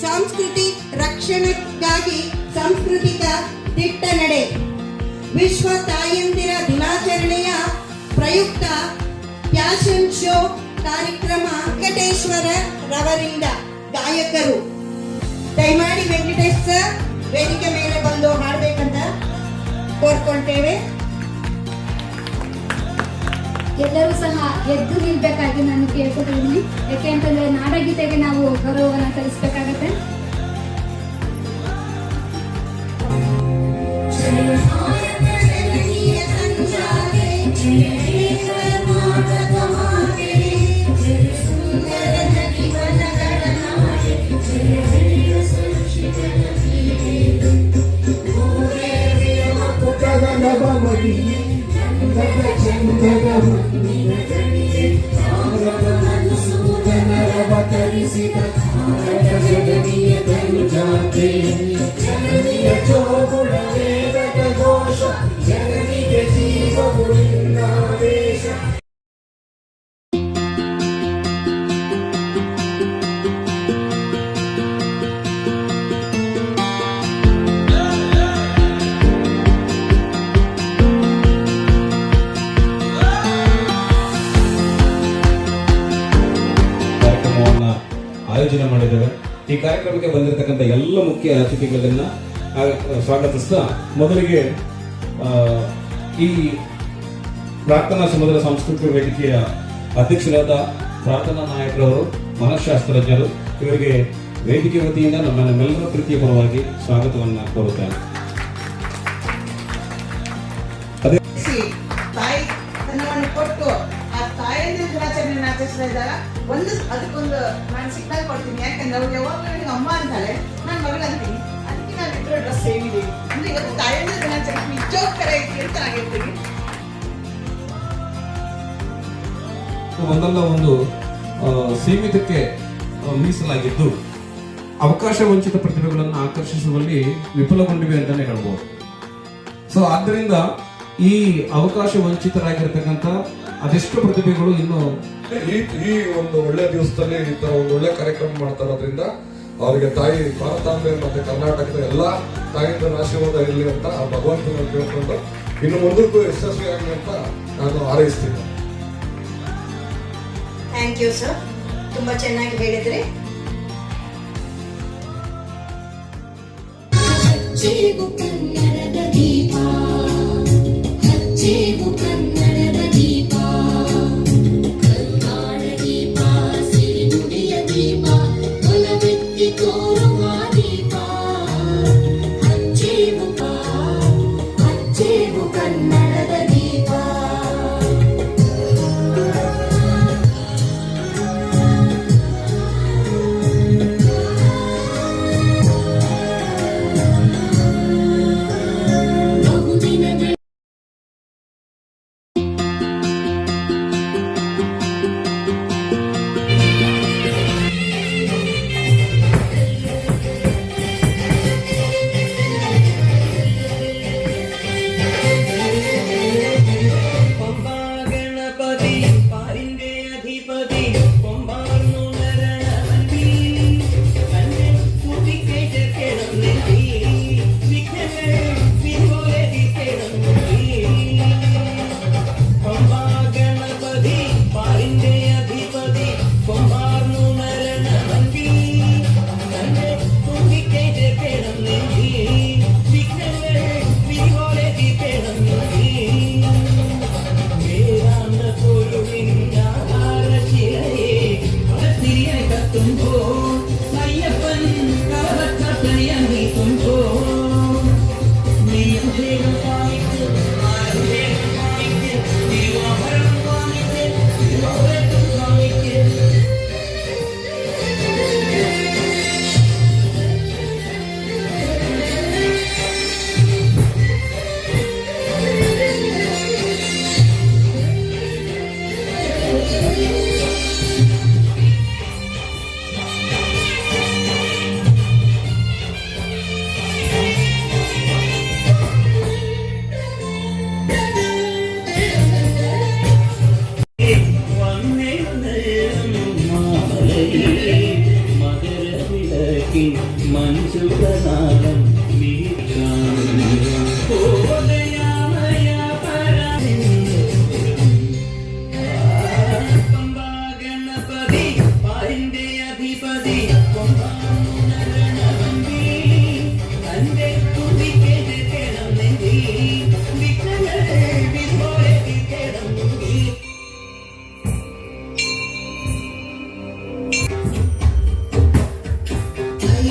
ಸಂಸ್ಕೃತಿ ರಕ್ಷಣೆಗಾಗಿ ಸಾಂಸ್ಕೃತಿಕ ದಿಟ್ಟ ನಡೆ. ವಿಶ್ವ ತಾಯಂದಿರ ದಿನಾಚರಣೆಯ ಪ್ರಯುಕ್ತ ಫ್ಯಾಷನ್ ಶೋ ಕಾರ್ಯಕ್ರಮ ವೆಂಕಟೇಶ್ವರ ರವರಿಂದ ಗಾಯಕರು. ದಯಮಾಡಿ ವೆಂಕಟೇಶ್ ಸರ್ ವೇದಿಕೆ ಮೇಲೆ ಬಂದು ಹಾಡಬೇಕಂತ ಕೋರ್ಕೊಳ್ತೇವೆ. ಎಲ್ಲರೂ ಸಹ ಎದ್ದು ನಿಲ್ಬೇಕಾಗಿ ನಾನು ಕೇಳ್ಕೊತೀನಿ. ಯಾಕೆಂತಂದ್ರೆ ನಾಡಗೀತೆಗೆ ನಾವು ಗೌರವವನ್ನು ಸಲ್ಲಿಸಬೇಕಾಗತ್ತೆ. ಆಯೋಜನೆ ಮಾಡಿದ್ದೇವೆ. ಈ ಕಾರ್ಯಕ್ರಮಕ್ಕೆ ಬಂದಿರತಕ್ಕಂಥ ಎಲ್ಲ ಮುಖ್ಯ ಅತಿಥಿಗಳನ್ನ ಸ್ವಾಗತಿಸ್ತಾ, ಮೊದಲಿಗೆ ಈ ಪ್ರಾರ್ಥನಾ ಸಮುದ್ರ ಸಾಂಸ್ಕೃತಿಕ ವೇದಿಕೆಯ ಅಧ್ಯಕ್ಷರಾದ ಪ್ರಾರ್ಥನಾ ನಾಯಕರವರು, ಮನಃಶಾಸ್ತ್ರಜ್ಞರು, ಇವರಿಗೆ ವೇದಿಕೆ ವತಿಯಿಂದ ನಮ್ಮೆಲ್ಲರ ಪ್ರೀತಿಯ ಪರವಾಗಿ ಸ್ವಾಗತವನ್ನು ಕೋರುತ್ತೇನೆ. ತಾಯಿ ತನ್ನವನ್ನು ಕೊಟ್ಟು ಆ ತಾಯಿಯ ದಿನಾಚರಣೆ ಆಚರಿಸ್ತಾ ಇದ್ದಾಗ ಅದಕ್ಕೊಂದು ನಾನು ಸಿಗ್ನಲ್ ಕೊಡ್ತೀನಿ. ಯಾಕಂದ್ರೆ ಅವ್ರು ಯಾವಾಗಲೂ ಅಮ್ಮ ಅಂತಾಳೆ, ನಾನು ಮಗಳು ಅಂತೀನಿ. ಅದಕ್ಕೆ ನಾವು ಇಬ್ಬರು ಡ್ರೆಸ್ ಸೇರಿದ್ದೀವಿ. ಅಂದ್ರೆ ಇವತ್ತು ತಾಯಿಯ ದಿನಾಚರಣೆ ನಿಜೋತ್ತರ ಅಂತ ಆಗಿರ್ತೀವಿ. ಒಂದಲ್ಲ ಒಂದು ಸೀಮಿತಕ್ಕೆ ಮೀಸಲಾಗಿದ್ದು ಅವಕಾಶ ವಂಚಿತ ಪ್ರತಿಭೆಗಳನ್ನು ಆಕರ್ಷಿಸುವಲ್ಲಿ ವಿಫಲಗೊಂಡಿವೆ ಅಂತಾನೆ ಹೇಳ್ಬೋದು. ಸೊ ಆದ್ದರಿಂದ ಈ ಅವಕಾಶ ವಂಚಿತರಾಗಿರ್ತಕ್ಕಂಥ ಅದೆಷ್ಟು ಪ್ರತಿಭೆಗಳು ಇನ್ನು ಈ ಒಂದು ಒಳ್ಳೆ ದಿವಸದಲ್ಲಿ ಈ ತರ ಒಂದು ಒಳ್ಳೆ ಕಾರ್ಯಕ್ರಮ ಮಾಡ್ತಾ ಇರೋದ್ರಿಂದ ಅವರಿಗೆ ತಾಯಿ ಭಾರತಾಂಬೆ ಮತ್ತೆ ಕರ್ನಾಟಕದ ಎಲ್ಲಾ ತಾಯಿಯಿಂದ ಆಶೀರ್ವಾದ ಇರಲಿ ಅಂತ ಆ ಭಗವಂತನ ಕೇಳ್ಕೊಂಡು ಇನ್ನು ಮುಂದಕ್ಕೂ ಯಶಸ್ವಿ ಆಗಲಿ ಅಂತ ನಾನು ಹಾರೈಸ್ತೀನಿ. ಥ್ಯಾಂಕ್ ಯು ಸರ್, ತುಂಬಾ ಚೆನ್ನಾಗಿ ಹೇಳಿದ್ರಿ. ಕನ್ನಡದ ದೀಪ, ಕನ್ನಡದ ದೀಪ, ಕರುನಾಡ ದೀಪ, ಸಿರಿನುಡಿಯ ದೀಪ, ಒಲವೆತ್ತಿ ತೋರುವ ದೀಪ, ಹಚ್ಚೇವು ಕನ್ನಡದ ದೀಪ. మంచు ప్రదానం మీ ఓదయామయ పంబా గణపతి పారిందే అధిపతి ತಂದೆ ತುದಿಗೆ ಕೆಳಂದಿ ವಿಕಲೇ ವಿಸ್ಮಯ ಕೆಳಂದಿ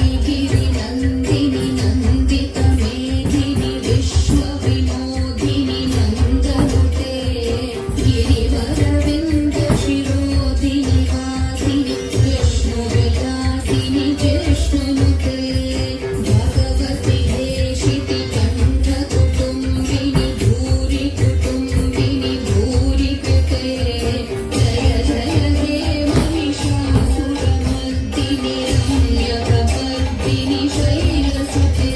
ಐಗಿರಿ ನಂದಿನಿ ನಂದಿತ ಮೇಧಿನಿ ವಿಶ್ವ ವಿನೋದಿನಿ ನಂದನುತೆ ಗಿರಿವರವಿಂದ ಶಿರೋಧಿನಿ ವಾಸಿನಿ ವಿಷ್ಣು ವಿಲಾಸಿನಿ ಜಿಷ್ಣುನುತೆ ಭಗವತಿ ದೇಶಿತಿ ಕಂಠ ಕುಟುಂಬಿನಿ ಭೂರಿ ಕುಟುಂಬಿನಿ ಭೂರಿ ಕೃತೆ ಜಯ ಜಯ ಹೇ महिषासुरमर्दिनि रम्यकपर्दिनि शैलसुते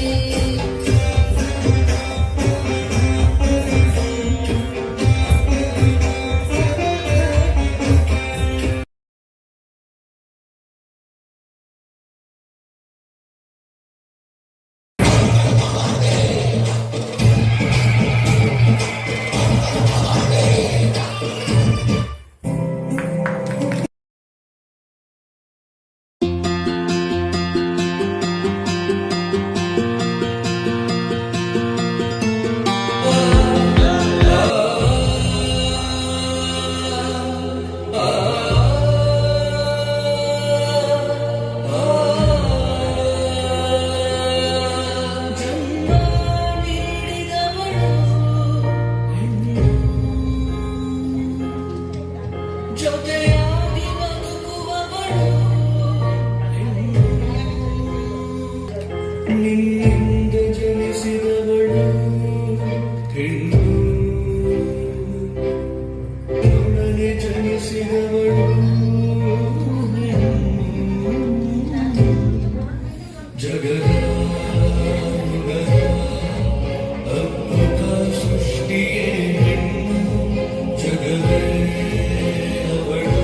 ಜೊತೆಯಾಗಿ ಬದುಕುವವಳು ನಿನ್ನಿಂದ ಜನಿಸಿದವಳು ಹೆಣ್ಣು ನೊಡನೆ ಜನಿಸಿದವಳು ಜಗದ ಅದ್ಭುತ ಸೃಷ್ಟಿಯೇ ಹೆಣ್ಣು ಜಗವೇ ಅವಳು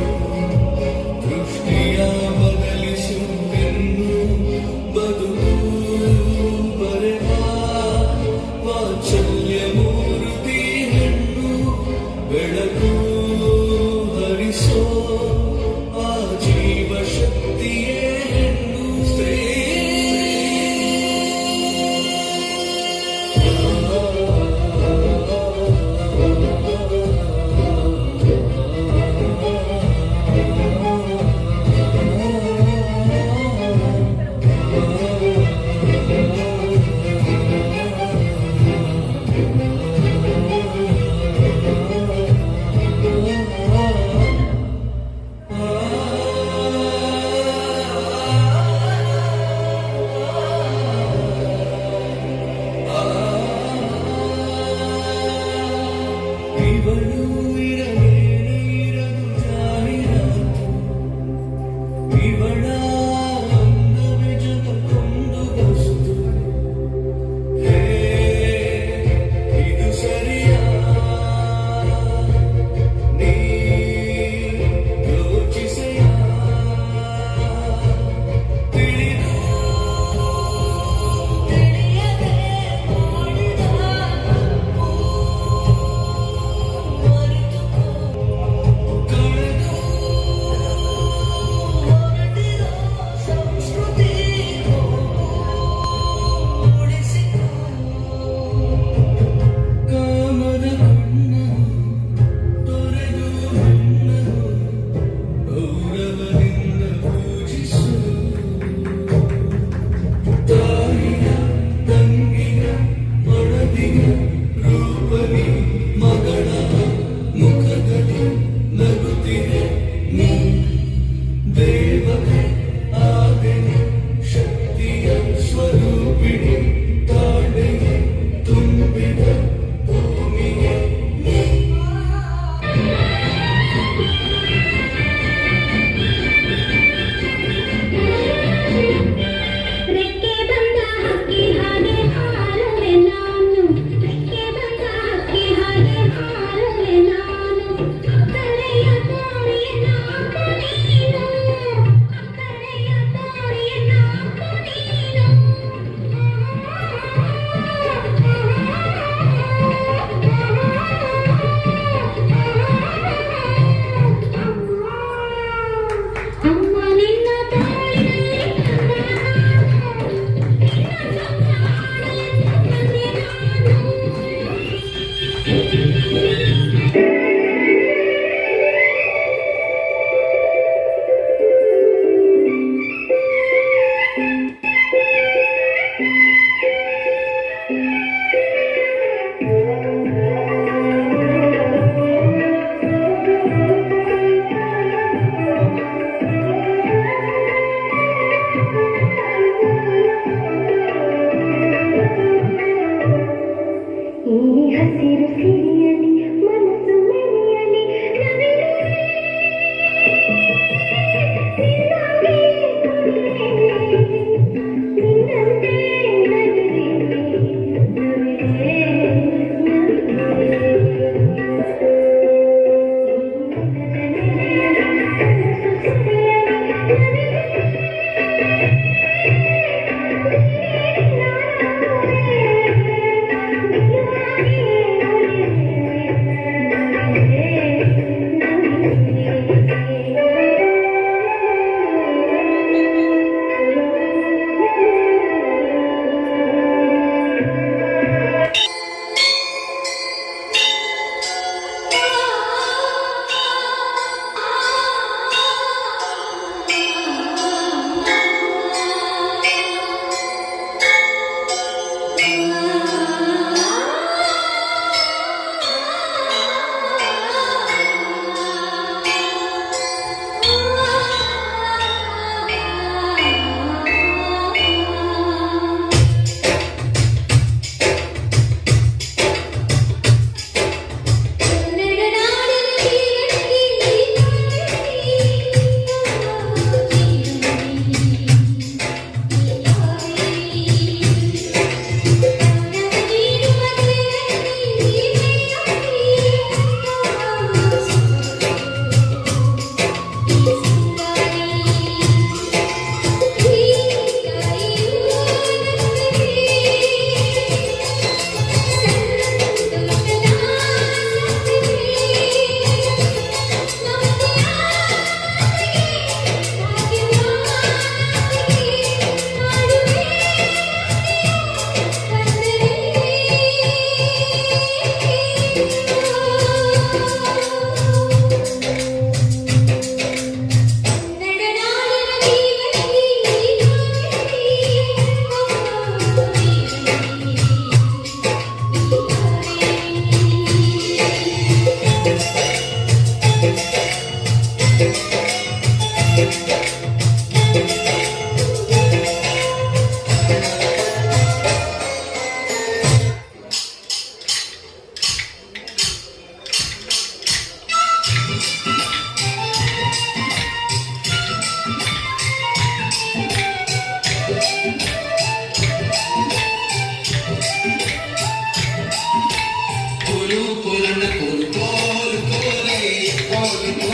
ದೃಷ್ಟಿಯ ಬದಲಿಸುವೆನ್ನು ಬದುಕು ಬರೆವ ವಾತ್ಸಲ್ಯ ಮೂರ್ತಿ ಹೆಣ್ಣು ಬೆಳಕು ಹರಿಸೋ ಆ ಜೀವ ಶಕ್ತಿಯೇ ಹೆಣ್ಣು ಸ್ತ್ರೀ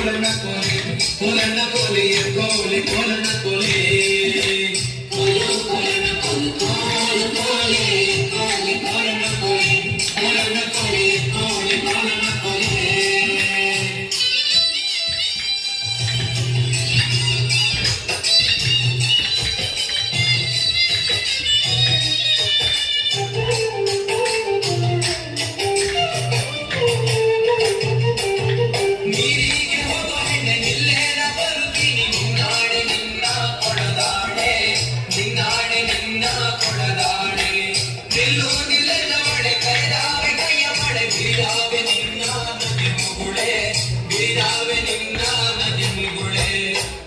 ಕೋಲನ ಕೋಲೆ ಕೋಲನ ಕೋಲೆಯ ಕೋಲೆ ಕೋಲನ ಕೋಲೆ ಕೋಲು ಕೋಲನ ಕೋಲು ಕೋಲು ಕೋಲೆ ಕೋಲೆ ಕೋಲನ ಕೋಲೆ ಕೋಲನ ಕೋಲೆ ಕೋಲೆ ಕೋಲನ ಕೋಲೆ ನೀರಿಗೆ ಹೋದ ಹೆಣ್ಣೆ ನಿಲ್ಲೇನ ಬರುತ್ತೀನಿ ನಿನ್ನಾಡೆ ನಿನ್ನ ಕೊಡದಾಡೆ ನಿನ್ನಾಡೆ ನಿನ್ನ ಕೊಡದಾಡೆ ನಿಲ್ಲು ನಿಲ್ಲೆಲ್ಲ ಮಳೆ ಕೈದಾವೆ ಕೈಯ ಮಳೆ ಬೀರಾವೆ ನಿನ್ನ ನದಿ ಮುಗುಳೆ ಬೀರಾವೆ ನಿನ್ನ ನದಿ ಮುಗುಳೆ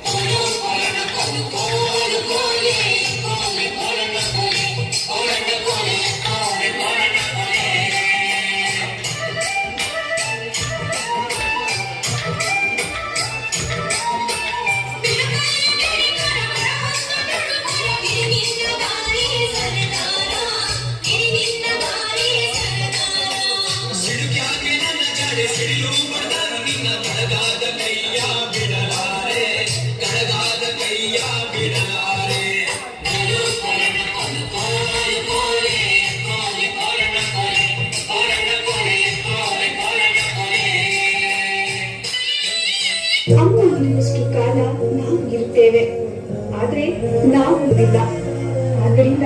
ಕೋಲು ಕೋಲನ ಕೋಲು ಕೋಲು ಕೋಲೆ ಕೋಲೆ ಕೋಲನ ಕೋಲೆ ಕೋಲನ ಕೋಲೆ ಕೋಲೆ ಕೋಲನ ಕೋಲೆ ಸಿಡುಕ್ಯಾಕೆ ನನ್ನ ಜಡೆ ಸಿಡಿಲು ಪಡೆದರು ನಿನ್ನ ಕಡಗಾದ ಕೈಯ ಬಿಡಲಾರೆ ಕಡಗಾದ ಕೈಯ ಬಿಡಲಾರೆ ಕೋಲು ಕೋಲನ ಕೋಲು ಕೋಲು ಕೋಲೆ ಕೋಲೆ ಕೋಲನ ಕೋಲೆ ಕೋಲನ ಕೋಲೆ ಕೋಲೆ ಕೋಲನ ಕೋಲೆ ಅಮ್ಮ ಇರುವಷ್ಟು ಕಾಲ ನಾವು ಇರ್ತೇವೆ, ಆದ್ರೆ ನಾವು ಇಲ್ಲ. ಆದ್ದರಿಂದ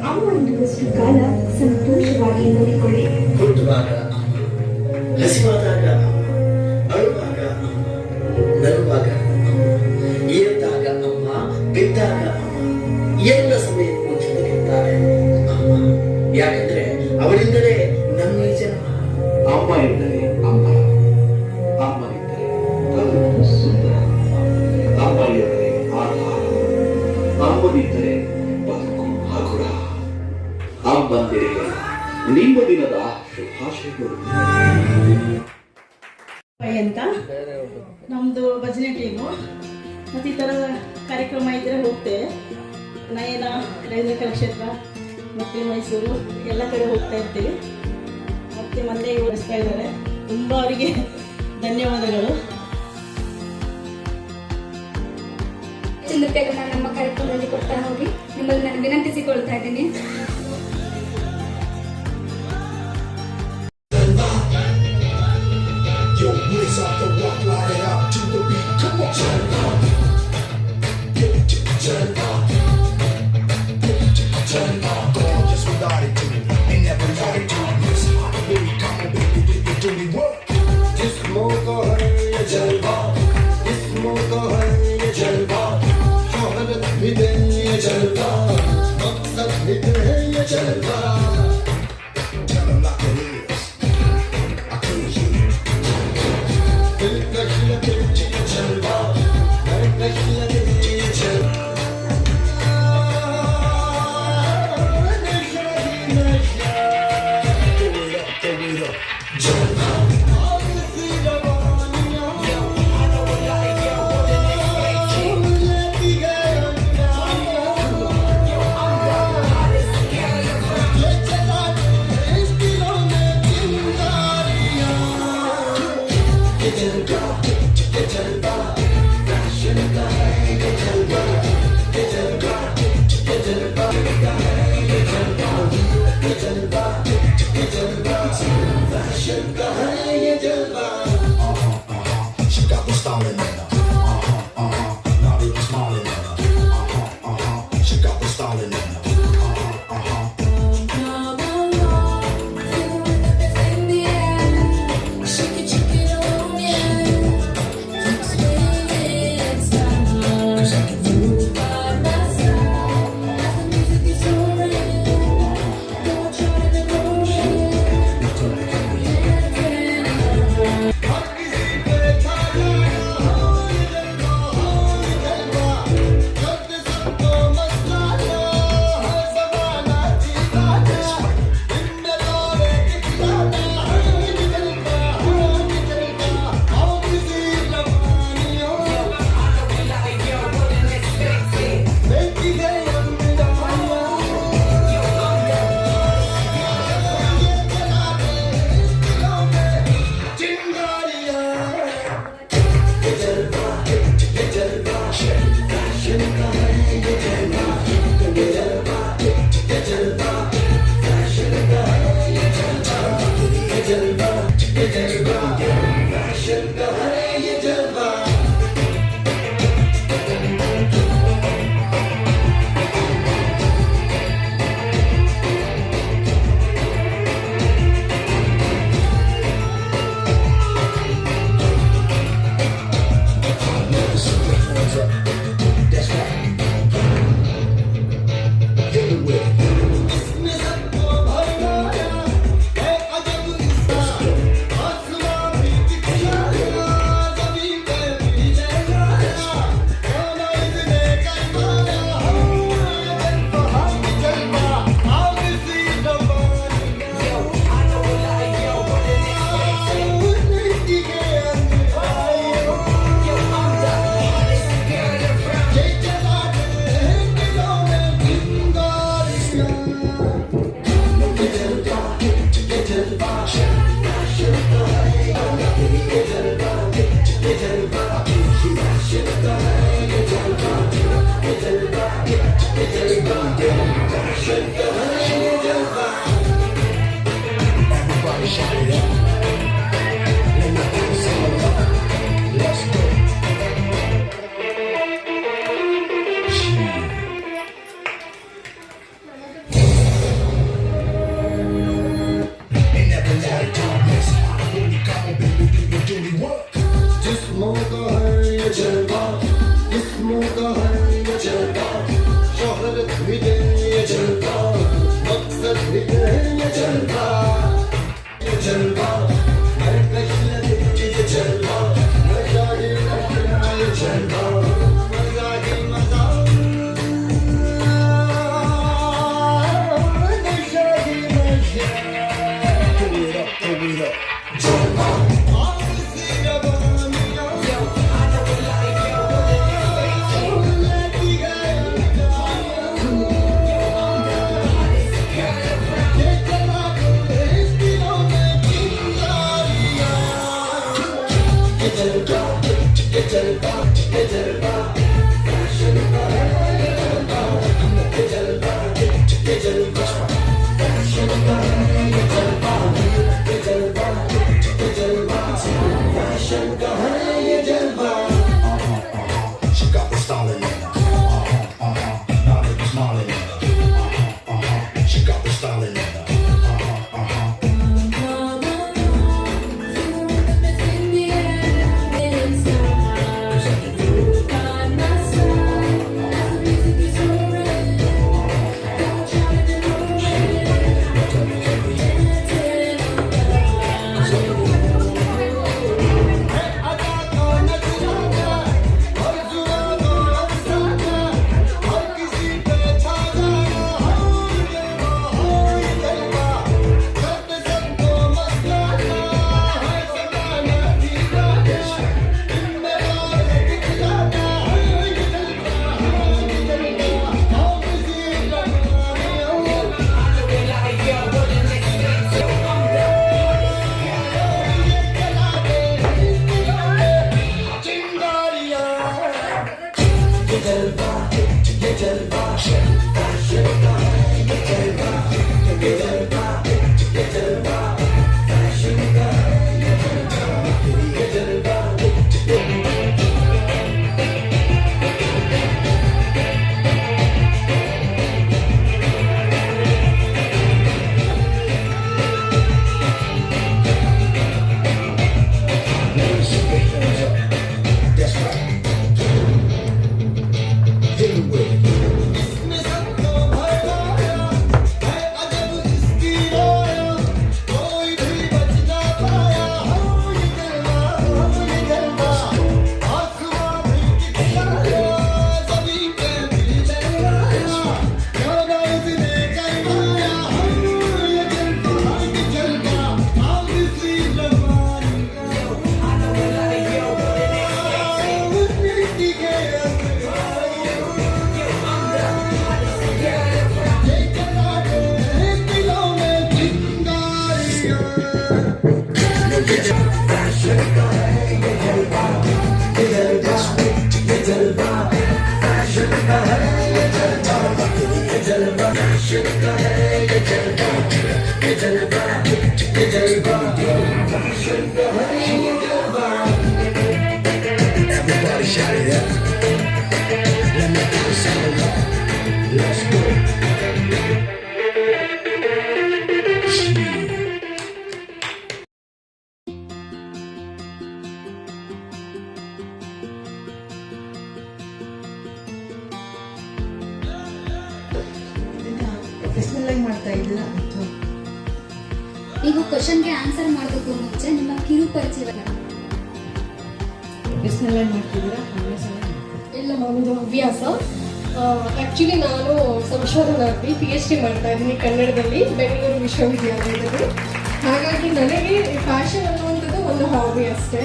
ಅಮ್ಮ ಇರುವಷ್ಟು ಕಾಲ ಸಂತೋಷವಾಗಿ ನೋಡಿಕೊಳ್ಳಿ. ಹುಟ್ಟುವಾಗ ಹಸಿವಾದಾಗ ಅಳುವಾಗ ನಗುವಾಗ ಏರಿದಾಗ ಅಮ್ಮ, ಬಿದ್ದಾಗ ಅಮ್ಮ, ಎಲ್ಲ ಸಮಯಕ್ಕೂ ಜೊತೆಗಿರ್ತಾರೆ ಅಮ್ಮ. ಯಾಕಂದ್ರೆ ಅವಳಿಂದಲೇ ನಮ್ಮ ಈ ಜನ್ಮ. ಅಮ್ಮ ಇದ್ದರೆ ಅಮ್ಮ, ಅಮ್ಮ ಇದ್ದರೆ ಬದುಕು ಸುಂದರ, ಅಮ್ಮ ಇದ್ದರೆ ಆಧಾರ, ಅಮ್ಮನಿದ್ದರೆ ಬದುಕು ಹಗುರ. ಅಮ್ಮಂದಿರಿಗೆ ನಿಮ್ಮ ದಿನದ ಶುಭಾಶಯಗಳು. ಅಂತ ನಮ್ಮದು ಭಜನೆ ಟೀಮು ಮತ್ತು ಈ ಥರ ಕಾರ್ಯಕ್ರಮ ಇದ್ದರೆ ಹೋಗ್ತೇವೆ. ನಯನ ರವೀಂದ್ರ ಕಲಾಕ್ಷೇತ್ರ ಮತ್ತು ಮೈಸೂರು ಎಲ್ಲ ಕಡೆ ಹೋಗ್ತಾ ಇರ್ತೀವಿ. ಮತ್ತು ಮೊನ್ನೆ ಉಳಿಸ್ತಾ ಇದ್ದಾರೆ. ತುಂಬ ಅವರಿಗೆ ಧನ್ಯವಾದಗಳು. ನೃತ್ಯಗಳನ್ನ ನಮ್ಮ ಕಾರ್ಯಕ್ರಮದಲ್ಲಿ ಕೊಡ್ತಾ ಹೋಗಿ ನಿಮ್ಮಲ್ಲಿ ನಾನು ವಿನಂತಿಸಿಕೊಳ್ತಾ ಇದ್ದೀನಿ. Yo, raise up the rock, light it up to the beat. Come on, turn on. Turn on. Turn on. Go on, just without it, dude. Ain't never thought it, dude. Miss Hot Baby, come on, baby, did you do me work? जिस्मों को है ये जलवा, जिस्मों को है ये जलवा, शोहरत भी दे ये जलवा, मकसद भी दे Everybody shout it out. Let me hear the sound. Let's go. Ain't never let it darkness. Holy cow, baby, do your dirty work. जिस्मों का है ये जलवा, जिस्मों का है ये जलवा, शोहरत भी दे ये जलवा, मकसद भी दे ये जलवा, ये जलवा, हर कहीं लगे ये जलवा, मजा ही लगना ये जलवा, मजा ही मजा, मजा ही मजा, throw it up, जलवा, आवाज़ रवानियाँ, She got the style in it. Now they be smiling at her. She got the style in it. That's right. Hit it with it. Everybody shout it out. Let me hear the sound. Let's go. Professional ಆಗಿ ಮಾಡ್ತಾ ಇದ್ದೀರಾ? ನೀವು ಕ್ವಶನ್ಗೆ answer ಮಾಡೋದಕ್ಕೂ ಮುಂಚೆ ನಿಮ್ಮ ಕಿರು ಪರಿಚಯ. ಪ್ರೊಫೆಷನಲ್ ಆಗಿ ಮಾಡ್ತಿದ್ದೀರಾ? ಇಲ್ಲ ಮ್ಯಾಮ್, ಇದು ಹವ್ಯಾಸ. ಆ್ಯಕ್ಚುಲಿ ನಾನು ಸಂಶೋಧನಾರ್ಥಿ PhD ಮಾಡ್ತಾ ಇದ್ದೀನಿ ಕನ್ನಡದಲ್ಲಿ ಬೆಂಗಳೂರು ವಿಶ್ವವಿದ್ಯಾಲಯದಲ್ಲಿ. ಹಾಗಾಗಿ ನನಗೆ ಫ್ಯಾಷನ್ ಅನ್ನುವಂಥದ್ದು ಒಂದು ಹಾಬಿ ಅಷ್ಟೇ.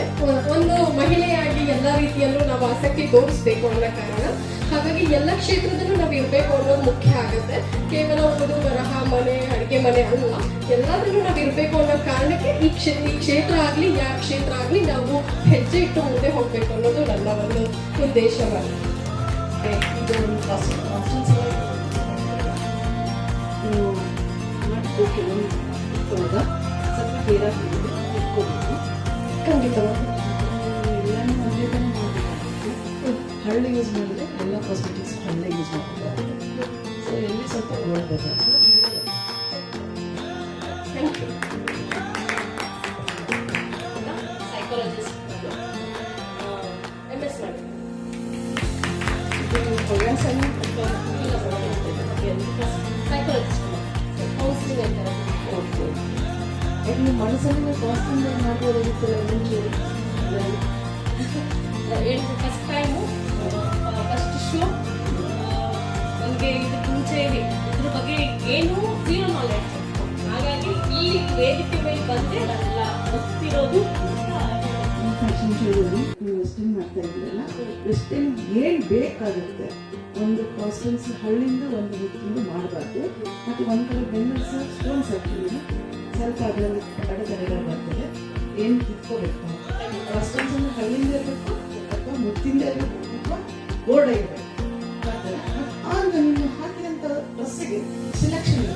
ಒಂದು ಮಹಿಳೆಯಾಗಿ ಎಲ್ಲ ರೀತಿಯಲ್ಲೂ ನಾವು ಆಸಕ್ತಿ ತೋರಿಸ್ಬೇಕು ಅನ್ನೋ ಕಾರಣ ಹಾಗಾಗಿ ಎಲ್ಲ ಕ್ಷೇತ್ರದಲ್ಲೂ ನಾವು ಇರಬೇಕು ಅನ್ನೋದು ಮುಖ್ಯ ಆಗುತ್ತೆ. ಕೇವಲ ಓದು ಬರಹ ಮನೆ ಅಡುಗೆ ಮನೆ ಅಲ್ಲ, ಎಲ್ಲದರಲ್ಲೂ ನಾವು ಇರಬೇಕು ಅನ್ನೋ ಕಾರಣಕ್ಕೆ ಈ ಕ್ಷೇತ್ರ ಆಗಲಿ ಯಾವ ಕ್ಷೇತ್ರ ಆಗಲಿ ನಾವು ಹೆಜ್ಜೆ ಇಟ್ಟು ಮುಂದೆ ಹೋಗಬೇಕು ಅನ್ನೋದು ನನ್ನ ಒಂದು ಉದ್ದೇಶವಾಗಿದೆ. ಕೆಲವೊಂದು ಇಟ್ಕೊಳ್ಳೋದ ಸ್ವಲ್ಪ ಕೇರ್ ಆಗ್ತಿದೆ ಇಟ್ಕೋಬೇಕು. ಖಂಡಿತವಾಗಿ ಎಲ್ಲನೂ ಒಂದೇ ಥರ ಮಾಡಬೇಕಾಗುತ್ತೆ. ಹಳ್ಳಿ ಯೂಸ್ ಮಾಡಿದ್ರೆ ಎಲ್ಲ ಕಾಸ್ಮೆಟಿಕ್ಸ್ ಹಳ್ಳಿ ಯೂಸ್ ಮಾಡಬೇಕಾಗುತ್ತೆ. ಸೊ ಎಲ್ಲಿ ಸ್ವಲ್ಪ ನೋಡ್ಬೇಕಾಗುತ್ತೆ. Thank you. ಸೈಕಾಲಜಿಸ್ಟ್ MS ಮಾಡಿ ಇದು ಹವ್ಯಾಸನ ಸೈಕಾಲಜಿಸ್ಟ್ ಕೌನ್ಸಿಲಿಂಗ್ ಅಂತಾರೆ. ಓಕೆ. ನಿಮ್ಮ ಮನಸ್ಸಲ್ಲಿ ಕಾನ್ಸಂಟ್ರೇಟ್ ಮಾಡ್ಬೋದಾಗಿತ್ತಲ್ಲ ಮುಂಚೆ. ಹೇಳಿದ ಫಸ್ಟ್ ಟೈಮು ಫಸ್ಟ್ ಶೋ ನನಗೆ ಇದಕ್ಕೆ ಮುಂಚೆ ಇದ್ರ ಬಗ್ಗೆ ಏನು ಝೀರೋ ನಾಲೆಡ್ಜ್. ಹಾಗಾಗಿ ಈ ವೇದಿಕೆ ಮೇಲೆ ಬಂದರೆ ನಾನೆಲ್ಲ ಗೊತ್ತಿರೋದು. ಫ್ಯಾಷನ್ ಶೋದಲ್ಲಿ ನೀವು ವೆಸ್ಟರ್ನ್ ಮಾಡ್ತಾ ಇದ್ದೀರಲ್ಲ, ವೆಸ್ಟರ್ನ್ ಏನು ಬೇಕಾಗುತ್ತೆ ಒಂದು ಕಾಸ್ಟ್ಯೂಮ್ಸ್ ಹಳ್ಳಿಯಿಂದ ಒಂದು ಹುಟ್ಟಿಂದ ಮಾಡಬಾರ್ದು. ಮತ್ತು ಒಂದು ಕಡೆ ಬೆನ್ನಲ್ಸ್ ಸ್ಟೋನ್ಸ್ ಹಾಕ್ತಿದ್ದೀರ, ಸ್ವಲ್ಪ ಅದರಲ್ಲಿ ಅಡೆತಡೆಗಳು ಬರ್ತದೆ. ಏನು ಕಿತ್ಕೋಬೇಕು ಕಾಸ್ಟ್ಯೂಮ್ಸ್ ಅನ್ನು ಹಳ್ಳಿಯಿಂದ ಇರಬೇಕು ಅಥವಾ ಮುತ್ತಿಂದ ಇರಬೇಕು ಅಥವಾ ಗೋಲ್ಡ್ ಇರಬೇಕು. ಆಗ ನೀವು ಹಾಕಿದಂಥ ಡ್ರೆಸ್ಸಿಗೆ ಸೆಲೆಕ್ಷನ್ ಇದೆ.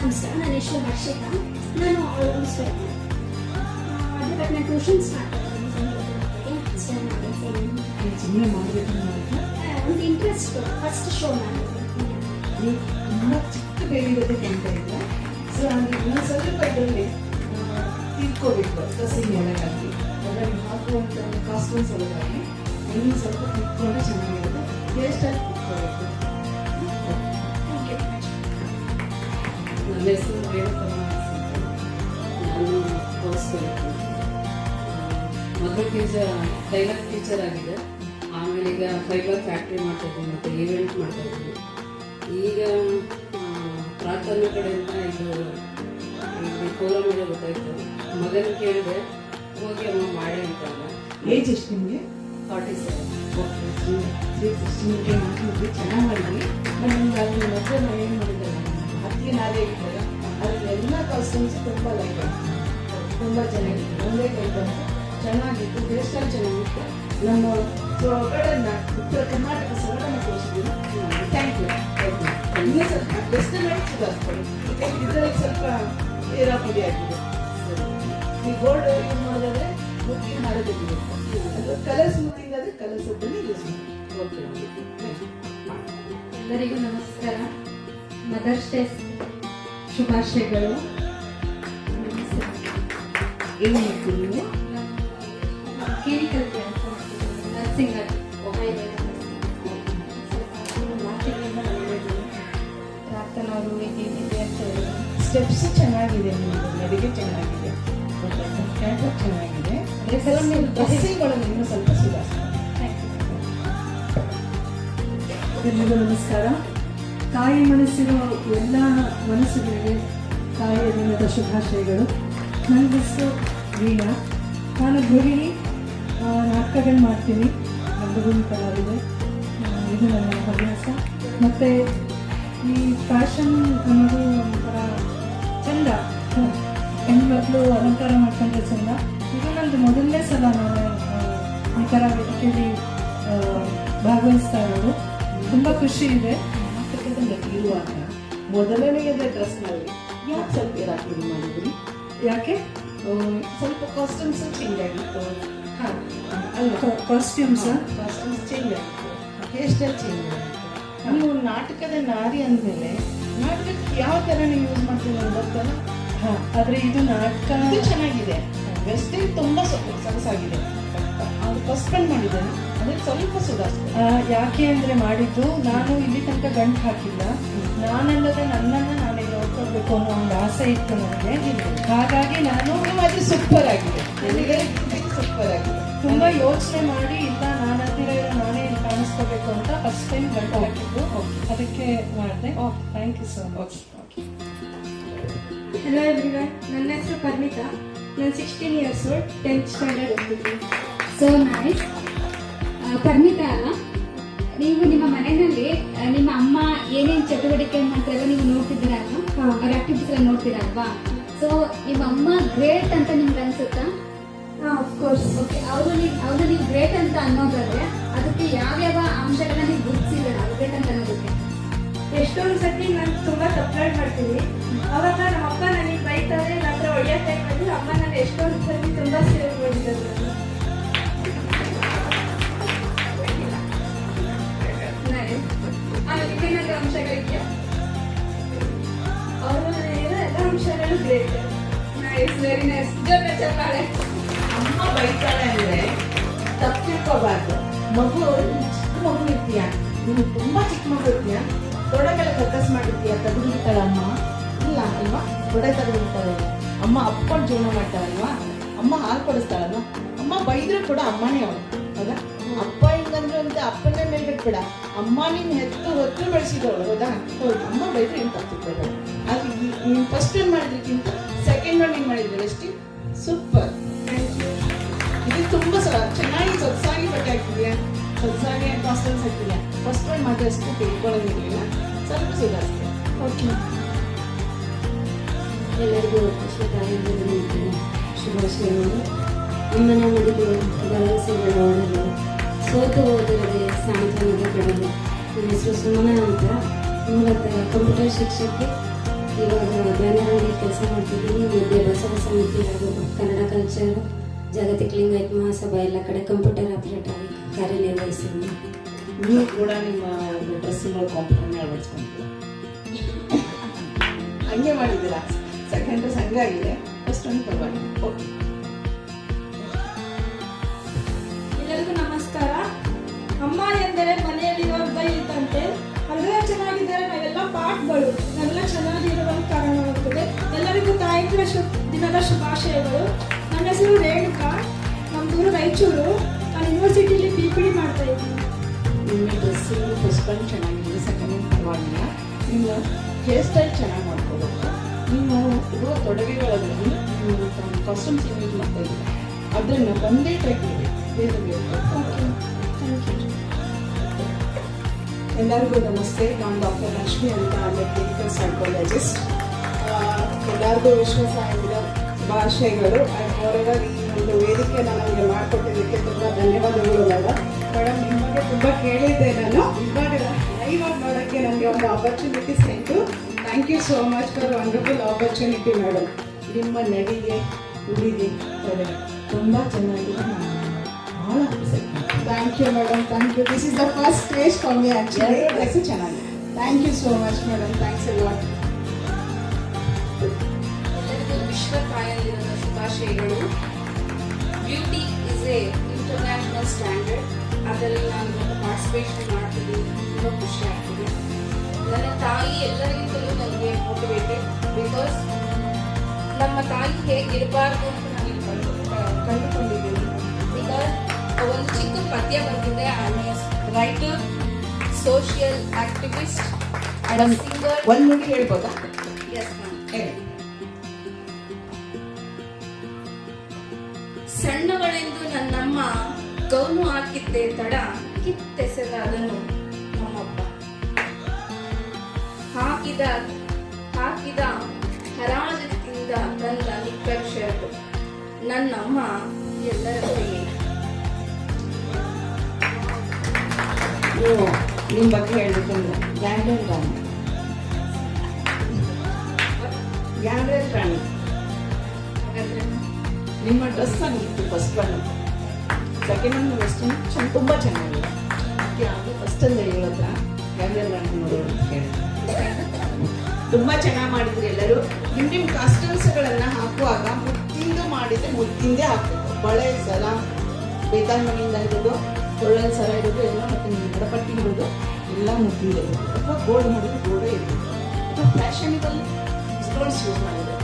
ನಮಸ್ಕಾರ, ನನ್ನ ಹೆಸರು ಹರ್ಷಿತಾ. ನಾನು ಅದ್ರ ಬಗ್ಗೆ ನಾನು ಟ್ಯೂಷನ್ಸ್ ಮಾಡ್ತೀನಿ. ಸುಮ್ಮನೆ ಮಾಡಬೇಕು ಅಂತ ಒಂದು ಇಂಟ್ರೆಸ್ಟ್ ಫಸ್ಟ್ ಶೋ ಮಾಡಿದೆ. ನೀವು ತುಂಬ ಚಿಕ್ಕ ಬೇಬಿ ಜೊತೆ ಕಾಣ್ತಾ ಇಲ್ಲ. ಸೊ ಅದು ಇನ್ನೊಂದು ಸ್ವಲ್ಪ ಇದರಲ್ಲಿ ತಿಳ್ಕೋಬೇಕು ಡ್ರೆಸ್ಸಿಂಗ್ ಒಳಗಾಗಿ, ಅದರಲ್ಲಿ ಹಾಕುವಂಥ ಕಾಸ್ಟ್ಯೂಮ್ಸ್ ಒಳಗಾಗಿ ಇನ್ನೂ ಸ್ವಲ್ಪ ತಿಳ್ಕೊಂಡ್ರೆ ಚೆನ್ನಾಗಿರುತ್ತೆ. ಹೇರ್ ಸ್ಟೈಲ್ ತಿಳ್ಕೋಬೇಕು. ನನ್ನ ಹೆಸರು ರೇಣುಕಮ್ಮ ಅಂತ. ನಾನು ಕೋರ್ಸ್ ಕಲಿತು ಮೊದಲು ಟೈಲರ್ ಟೀಚರ್ ಆಗಿದೆ. ಆಮೇಲೆ ಈಗ ಫೈಬರ್ ಫ್ಯಾಕ್ಟ್ರಿ ಮಾಡ್ತಾಯಿದ್ದೀನಿ ಮತ್ತು ಈವೆಂಟ್ ಮಾಡ್ತಾಯಿದ್ದೀನಿ. ಈಗ ಪ್ರಾರ್ಥನಾ ಕಡೆಯಿಂದ ಇದು ಪ್ರೋಗ್ರಾಮ್ ಎಲ್ಲ ಗೊತ್ತಾಯಿತು. ಮಗನ ಕೇಳಿದೆ, ಹೋಗಿ ಅಮ್ಮ ಮಾಡಿ ಅಂತಲ್ಲ. ಏಜ್ ಎಷ್ಟು ನಿಮಗೆ? 47. ಓಕೆ. 316ಗೆ ಮಾಡ್ತಿದ್ವಿ, ಚೆನ್ನಾಗಿ ಮಾಡಿದ್ವಿ. ನಾನು ನಿಮ್ಗೆ ಅಲ್ಲಿ ಮೊದಲು ನಾನು ಏನು ಮಾಡಿದ್ದೆ, ಹತ್ತಿಗೆ ನಾವೇ ಇದ್ದಾಗ ಅದರಲ್ಲಿ ಎಲ್ಲ ಕಾಸ್ಟ್ಯೂಮ್ಸ್ ತುಂಬ ಲೈಕ್ ಆಯಿತು, ತುಂಬ ಚೆನ್ನಾಗಿತ್ತು. ಒಂದೇ ಕೈ ಬಂತು, ಚೆನ್ನಾಗಿತ್ತು. ಹೇರ್ ಸ್ಟೈಲ್ ಚೆನ್ನಾಗಿತ್ತು. ನಮ್ಮ ಉತ್ತರ ಕರ್ನಾಟಕ ಸೊಗಡನ್ನು ತೋರಿಸಿದ್ದೀವಿ. Thank you. ಇನ್ನೂ ಸ್ವಲ್ಪ ವೆಸ್ಟರ್ನ್ ಆಗಿ ಸುಧಾರಿಸ್ಕೊಳ್ಳಿ. ಇದರಲ್ಲಿ ಸ್ವಲ್ಪ ಏರಾಪಿಡಿ ಆಗಿದೆ. ಈ ಗೋಲ್ಡ್ ಯೂಸ್ ಮಾಡೋದಾದ್ರೆ ಮುತ್ತಿನ ಹಾರ ತೆಗಿಬೇಕು. ಅದು ಕಲರ್ ಸ್ಮೂತಿಂಗ್ ಆದರೆ ಕಲರ್ ಸೊಪ್ಪಲ್ಲಿ ಯೂಸ್ ಮಾಡಿ. ಓಕೆ. ಎಲ್ಲರಿಗೂ ನಮಸ್ಕಾರ. ಮದರ್ಸ್ ಡೇ ಶುಭಾಶಯಗಳು. ಏನು ಮಾಡ್ತೀವಿ ನೀವು? ಕ್ಲಿನಿಕಲ್ ನರ್ಸಿಂಗ್ ಪ್ರಾರ್ಥನವರು ಇದೆ ಅಂತ ಹೇಳಿ ಸ್ಟೆಪ್ಸ್ ಚೆನ್ನಾಗಿದೆ, ನಿಮ್ಮದು ನಡಿಗೆ ಚೆನ್ನಾಗಿದೆ, ಕ್ಯಾಂಪಪ್ ಚೆನ್ನಾಗಿದೆ. ಅದೇ ಸಲ ನೀವು ಡ್ರೆಸ್ಸಿಂಗ್ ಒಳಗೆ ಇನ್ನೂ ಸ್ವಲ್ಪ ಸುಧಾರಿಸ್ತಾರೆ. ಎಲ್ಲರಿಗೂ ನಮಸ್ಕಾರ. ತಾಯಿ ಮನಸ್ಸಿನ ಎಲ್ಲ ಮನಸ್ಸುಗಳಿಗೆ ತಾಯಿಯ ದಿನದ ಶುಭಾಶಯಗಳು. ನನ್ನ ಹೆಸರು ವೀಣಾ. ನಾನು ಗೃಹಿಣಿ, ನಾಟಕಗಳು ಮಾಡ್ತೀನಿ, ರಂಗಭೂಮಿ ಕಲಾವಿದೆ. ಇದು ನನ್ನ ಹವ್ಯಾಸ. ಮತ್ತು ಈ ಫ್ಯಾಷನ್ ಅನ್ನೋದು ಒಂಥರ ಚೆಂದ, ಹೆಣ್ಮಕ್ಳು ಅಲಂಕಾರ ಮಾಡ್ಕೊಂಡ್ರೆ ಚೆಂದ. ಇದು ನಂದು ಮೊದಲನೇ ಸಲ ನಾನು ಈ ಥರ ವೇದಿಕೆಯಲ್ಲಿ ಭಾಗವಹಿಸ್ತಾ ಇರೋದು. ತುಂಬ ಖುಷಿ ಇದೆ. ನಾಟಕದಲ್ಲಿ ಇರುವಾಗ ಮೊದಲನೆಯದ ಡ್ರೆಸ್ನಲ್ಲಿ ಯಾಕೆ ಸ್ವಲ್ಪ ಏರಾಪಿಡಿ ಮಾಡಿದ್ರಿ? ಯಾಕೆ? ಸ್ವಲ್ಪ ಕಾಸ್ಟ್ಯೂಮ್ಸ್ ಚೇಂಜ್ ಆಗಿತ್ತು. ಹಾಂ ಅಲ್ಲ, ಕಾಸ್ಟ್ಯೂಮ್ಸ್ ಚೇಂಜ್ ಆಗಿತ್ತು, ಹೇರ್ ಸ್ಟೈಲ್ ಚೇಂಜ್ ಆಗಿತ್ತು. ನೀವು ನಾಟಕದ ನಾರಿ ಅಂದಮೇಲೆ ನಾಟಕಕ್ಕೆ ಯಾವ ಥರ ನೀವು ಯೂಸ್ ಮಾಡ್ತೀವಿ ಅಂತ ಗೊತ್ತಲ್ಲ. ಹಾಂ, ಆದರೆ ಇದು ನಾಟಕ ಇದು ಚೆನ್ನಾಗಿದೆ. ವೆಸ್ಟರ್ನ್ ತುಂಬ ಸೊಗಸಾಗಿದೆ. ಅದು ಪಸ್ಪೆಂಡ್ ಮಾಡಿದ್ದೇನೆ, ಅದಕ್ಕೆ ಸ್ವಲ್ಪ ಸುಧಾರಿಸ್ತಾರೆ. ಯಾಕೆ ಅಂದರೆ ಮಾಡಿದ್ದು ನಾನು ಇಲ್ಲಿ ತನಕ ಗಂಟು ಹಾಕಿಲ್ಲ. ನಾನಲ್ಲದೆ ನನ್ನನ್ನು ನಾನೇ ನೋಡ್ಕೊಳ್ಬೇಕು ಅನ್ನೋ ಒಂದು ಆಸೆ ಇತ್ತು ನನಗೆ. ಹಾಗಾಗಿ ನಾನು ಅದು ಸೂಪರ್ ಆಗಿದೆ, ಸೂಪರ್ ಆಗಿದೆ. ತುಂಬ ಯೋಚನೆ ಮಾಡಿ ಇಲ್ಲ ನಾನು ಹತ್ತಿರ ನಾನೇ ಕಾಣಿಸ್ಕೋಬೇಕು ಅಂತ ಫಸ್ಟ್ ಟೈಮ್ ಗಂಟು ಹಾಕಿದ್ದು. ಅದಕ್ಕೆ ಮಾಡಿದೆ. Thank you so much. Hello everyone, ನನ್ನ ಹೆಸರು ಪರ್ಮಿತಾ. ನಾನು 16 years old, 10th ಸ್ಟ್ಯಾಂಡರ್ಡ್ ಓದ್ತಿದ್ದೀನಿ. So nice. ಪರ್ಮಿತಾ ಅಲ್ಲ, ನೀವು ನಿಮ್ಮ ಮನೆಯಲ್ಲಿ ನಿಮ್ಮ ಅಮ್ಮ ಏನೇನು ಚಟುವಟಿಕೆ ಮಾಡ್ತಾರಲ್ಲ ನೀವು ನೋಡ್ತಿದ್ದೀರಾ ಅಲ್ವಾ? ಅವ್ರ ಆಕ್ಟಿವಿಟೀಸ್ ಎಲ್ಲ ನೋಡ್ತೀರಾ ಅಲ್ವಾ? ಸೊ ನಿಮ್ಮ ಅಮ್ಮ ಗ್ರೇಟ್ ಅಂತ ನಿಮ್ಗೆ ಅನ್ಸುತ್ತಾ? ಅಫ್ಕೋರ್ಸ್. ಓಕೆ, ಅವರು ನೀವು ಗ್ರೇಟ್ ಅಂತ ಅನ್ನೋದಾದ್ರೆ ಅದಕ್ಕೆ ಯಾವ್ಯಾವ ಅಂಶಗಳನ್ನ ನೀವು ಗುರುತಿಸಿದ್ದೀರಾ ಗ್ರೇಟ್ ಅಂತ ಎಷ್ಟೊಂದು ಸತಿ ನಾನು ತುಂಬ ತಪ್ಪು ಮಾಡ್ತೀನಿ. ಅವಾಗ ನಮ್ಮ ಅಪ್ಪ ನನಗೆ ಬೈತಾರೆ, ನನ್ನ ಹೊಡೆಯೋ ಟೈಮಲ್ಲಿ ಅಮ್ಮ ನಾನು ಎಷ್ಟೊಂದು ಸತಿ ತುಂಬ ಸೇವ್ ಮಾಡಿದ್ದಾರೆ. ಏನಾದರೂ ಅಂಶಗಳಿದೆಯಾ? ಅವರು ಎಲ್ಲ ಅಂಶಗಳು ಗ್ರೇಟ್. Nice, very nice. ಜೊತೆ ಚಪ್ಪಾಳೆ. ಅಮ್ಮ ಬೈತಾಳೆ ಅಂದ್ರೆ ತಪ್ಪು ತಿಳ್ಕೋಬಾರ್ದು. ಮಗು ಚಿಕ್ಕ ಮಗು ಇರ್ತೀಯ, ನೀನು ತುಂಬಾ ಚಿಕ್ಕ ಮಗು ಇರ್ತೀಯ, ತೊಡೆ ಮೇಲೆ ಫೋಕಸ್ ಮಾಡಿರ್ತೀಯ, ತೆಗೆದುಬಿಡ್ತಾಳೆ ಅಮ್ಮ. ಇಲ್ಲ ಅಲ್ವಾ, ತೊಡೆ ತೆಗೆದುಬಿಡ್ತಾಳೆ ಅಮ್ಮ. ಅಪ್ಕೊಂಡು ಜೀವನ ಮಾಡ್ತಾಳಲ್ವಾ, ಅಮ್ಮ ಹಾಲು ಕೊಡಿಸ್ತಾಳಲ್ವಾ. ಅಮ್ಮ ಬೈದ್ರು ಕೂಡ ಅಮ್ಮನೇ ಅವಳು, ಹೌದಾ? ಅಪ್ಪ ಹಿಂಗಂದ್ರು ಅಂತ ಅಪ್ಪನೇ ಮೇಲೆ ಬಿಟ್ಬೇಡ. ಅಮ್ಮ ನೀನು ಹೊತ್ತು ಬೆಳೆಸಿದವಳು, ಹೌದಾ? ಹೌದು, ಅಮ್ಮ ಬೈದ್ರು ಏನು ತಪ್ಪಿರ್ಬೇಡ. ಅದು ನೀನು ಫಸ್ಟ್ ಒನ್ ಮಾಡಿದ್ರಕ್ಕಿಂತ ಸೆಕೆಂಡ್ ಒನ್ ಏನು ಮಾಡಿದ್ರು ಅಷ್ಟೇ ಸೂಪರ್. ಇದು ತುಂಬ ಚೆನ್ನಾಗಿ ಸೊಗಸಾಗಿ ಬಟ್ಟೆ ಹಾಕ್ತಿದ್ಯಾ, ಸೊಗಸಾಗಿ ಕಾಸ್ಟಲ್ಸ್ ಹಾಕ್ತಿದ್ಯಾ. ಫಸ್ಟ್ ಒನ್ ಮಾತ್ರ ಅಷ್ಟು ತಿಳ್ಕೊಳ್ಳೋದಿರಲಿಲ್ಲ, ಸ್ವಲ್ಪ ಸುಧಾರಿಸ್ತೀಯ. ಓಕೆ. ಎಲ್ಲರಿಗೂ ತಾಯಿಯ ಶುಭಾಶಯಗಳು. ಅಮ್ಮನ ಮಡಿಲು ಭರವಸೆಗಳ ಒಡಲು, ಸೋತು ಹೋದರಿಗೆ ಸಾಂತ್ವನದ ಕಡಲು. ನನ್ನ ಹೆಸರು ಸುಮನ ಅಂತ, ಮೂಲತಃ ಕಂಪ್ಯೂಟರ್ ಶಿಕ್ಷಕಿ. ಇವಾಗ ಬ್ಯಾನರಲ್ಲಿ ಕೆಲಸ ಮಾಡ್ತಿದ್ದೀನಿ. ಮಧ್ಯೆ ಬಸವ ಸಮಿತಿ ಹಾಗೂ ಕನ್ನಡ ಕಲ್ಚರ್, ಜಾಗತಿಕ ಲಿಂಗಾಯತ್ ಮಹಾಸಭಾ ಎಲ್ಲ ಕಡೆ ಕಂಪ್ಯೂಟರ್ ಆಪರೇಟರ್ ಆಗಿ ಕಾರ್ಯನಿರ್ವಹಿಸಿದ್ದೀನಿ. ನೀವು ಕೂಡ ನಿಮ್ಮ ಡ್ರೆಸ್ಸಿನ ಕಾಂಪಿಟೇಷನ್ ಅಳವಡಿಸ್ಕೊಂತೀರ, ಹಂಗೆ ಮಾಡಿದ್ದೀರಾ. ಸೆಕೆಂಡ್ ಡ್ರೆಸ್ ಹಂಗಾಗಿದೆ, ಫಸ್ಟ್ ಒಂದು ಪರವಾಗಿಲ್ಲ. ಓಕೆ. ಎಲ್ಲರಿಗೂ ನಮಸ್ಕಾರ. ಅಮ್ಮ ಎಂದರೆ ಮನೆಯಲ್ಲಿರೋ ದೈ ಇದ್ದಂತೆ. ಅದೆಲ್ಲ ಚೆನ್ನಾಗಿದ್ದರೆ ನಾವೆಲ್ಲ ಪಾಠಗಳು ನಾವೆಲ್ಲ ಚೆನ್ನಾಗಿರುವ ಕಾರಣವಾಗುತ್ತದೆ. ಎಲ್ಲರಿಗೂ ತಾಯಂದಿರ ದಿನದ ಶುಭಾಶಯಗಳು. ನನ್ನ ಹೆಸರು ರೇಣುಕಾ, ನಮ್ಮೂರು ರಾಯಚೂರು. ನಾನು ಯೂನಿವರ್ಸಿಟಿಲಿ PPD ಮಾಡ್ತಾ ಇದ್ದೀನಿ. ನಿಮ್ಮ ಡ್ರೆಸ್ಸಿಂಗ್ ಫಸ್ಟ್ ಒನ್ ಚೆನ್ನಾಗಿದೆ, ಸೆಕೆಂಡ್ ಒನ್ ಪರವಾಗಿಲ್ಲ. ನಿಮ್ಮ ಹೇರ್ ಸ್ಟೈಲ್ ಚೆನ್ನಾಗಿ ಮಾಡ್ಕೋಬೇಕು. ನೀವು ಇರುವ ತೊಡಗೆಗಳಲ್ಲಿ ನೀವು ಕಾಸ್ಟ್ಯೂಮ್ಸ್ ಯೂಸ್ ಮಾಡ್ತಾ ಇದ್ದೀರ, ಅದನ್ನು ಒಂದೇ ಟೈಪ್ ಇದೆ, ಬೇರೆ ಬೇರೆ. ಎಲ್ಲರಿಗೂ ನಮಸ್ತೆ. ನಾನು ಡಾಕ್ಟರ್ ಲಕ್ಷ್ಮಿ ಅಂತ, ಕ್ಲಿನಿಕಲ್ ಸೈಕಾಲಜಿಸ್ಟ್. ಎಲ್ಲರಿಗೂ ವಿಶ್ವಸಾಹಿತ್ಯದ ಶುಭಾಶಯಗಳು. ಅವರೆಲ್ಲರೂ ಈ ಒಂದು ವೇದಿಕೆಯನ್ನು ನನಗೆ ಮಾಡಿಕೊಟ್ಟಿದ್ದಕ್ಕೆ ತುಂಬ ಧನ್ಯವಾದಗಳು ಮೇಡಮ್. ಮೇಡಮ್, ನಿಮ್ಮ ಬಗ್ಗೆ ತುಂಬ ಕೇಳಿದ್ದೆ ನಾನು. ಇವಾಗ ಲೈವ್ ಆಗಿ ನೋಡೋಕ್ಕೆ ನನಗೆ ಒಂದು ಆಪರ್ಚುನಿಟಿ ಸಿಕ್ತು. Thank you so much for wonderful opportunity madam. ನಿಮ್ಮ ನಡಿಗೆ ಉಡಿಗೆ ತುಂಬ ಚೆನ್ನಾಗಿದೆ, ಭಾಳ thank you madam, thank you. This is the first stage for me actually. Dress ಚೆನ್ನಾಗಿದೆ. Thank you so much madam, thanks a lot. ಎಲ್ಲರಿಗೂ ವಿಶ್ವ ತಾಯಂದಿರದ ಶುಭಾಶಯಗಳು. Beauty is a international standard. ಅದರಲ್ಲಿ ನಾನು ಪಾರ್ಟಿಸಿಪೇಷನ್ ಮಾಡ್ತಿದ್ದೀನಿ, ತುಂಬ ಖುಷಿ ಆಗ್ತಿದೆ. ನನ್ನ ತಾಯಿ ಎಲ್ಲರಿಗಿಂತಲೂ ನನಗೆ ಮೋಟಿವೇಟೆಡ್. ಬಿಕಾಸ್ ನಮ್ಮ ತಾಯಿ ಹೇಗಿರಬಾರ್ದು ಅಂತ ನಾನು ಕಂಡುಕೊಂಡಿದ್ದೀನಿ. ಬಿಕಾಸ್ ಒಂದು ಚಿಕ್ಕ ಪದ್ಯ ಬಂದಿದೆ. Writer, social activist, singer. ಒಂದು ನುಡಿ ಹೇಳ್ಬೋದಾ? Yes ma'am. ಹೇಳಿ. ಸಣ್ಣವಳೆಂದು ನನ್ನಮ್ಮ ಗೌನು ಹಾಕಿದ್ದೆ ತಡ, ಕಿತ್ತೆಸೆದ ಅದನ್ನು ನಮ್ಮಪ್ಪ. ಹಾಕಿದ ಹರಾಜದಿಂದ ಬಂದ ನಿಕ್ಕಕ್ಷರಗಳು ನನ್ನಮ್ಮ ಎಲ್ಲರ ಕೈಯೇ. ನೀವು ನಿಮ್ಮ ಬಗ್ಗೆ ಹೇಳ್ಬೇಕಂದ್ರೆ ಗ್ಯಾಂಗ್ರೇನ್ ರಾಣಿ. ನಿಮ್ಮ ಡ್ರೆಸ್ ಆಗಿತ್ತು first one, second one western ತುಂಬ ಚೆನ್ನಾಗಿದೆ. ಅದು ಫಸ್ಟ್ ಅಂದ್ರೆ ಹೇಳೋ ಹತ್ರ ಗ್ಯಾಂಗ್ರೇನ್ ರಾಣಿ ನೋಡೋರು ಅಂತ ಹೇಳಿದ್ರು. ತುಂಬ ಚೆನ್ನಾಗಿ ಮಾಡಿದ್ರಿ ಎಲ್ಲರೂ. ನಿಮ್ಮ ಕಾಸ್ಟ್ಯೂಮ್ಸ್ಗಳನ್ನು ಹಾಕುವಾಗ ಮುತ್ತಿಂದ ಮಾಡಿದರೆ ಮುತ್ತಿಂದೇ ಹಾಕಬೇಕು. ಬಳೆ ಸರ, ಬೇತಾಲ್ ಮನೆಯಿಂದ ಇರೋದು, ಒಳ್ಳೆ ಸರ ಇರೋದು ಎಲ್ಲ, ಮತ್ತು ನಿಮ್ಮ ಗಡಪಟ್ಟಿ ಇರೋದು ಎಲ್ಲ ಮುತ್ತಿಂದ ಇರೋದು, ಅಥವಾ ಗೋಲ್ಡ್ ಮಾಡಿದ್ರೆ ಗೋಲ್ಡೇ ಇರೋದು, ಅಥವಾ ಫ್ಯಾಷನಿಬಲ್ ಸ್ಟೋನ್ಸ್ ಯೂಸ್ ಮಾಡಿದ್ರೆ,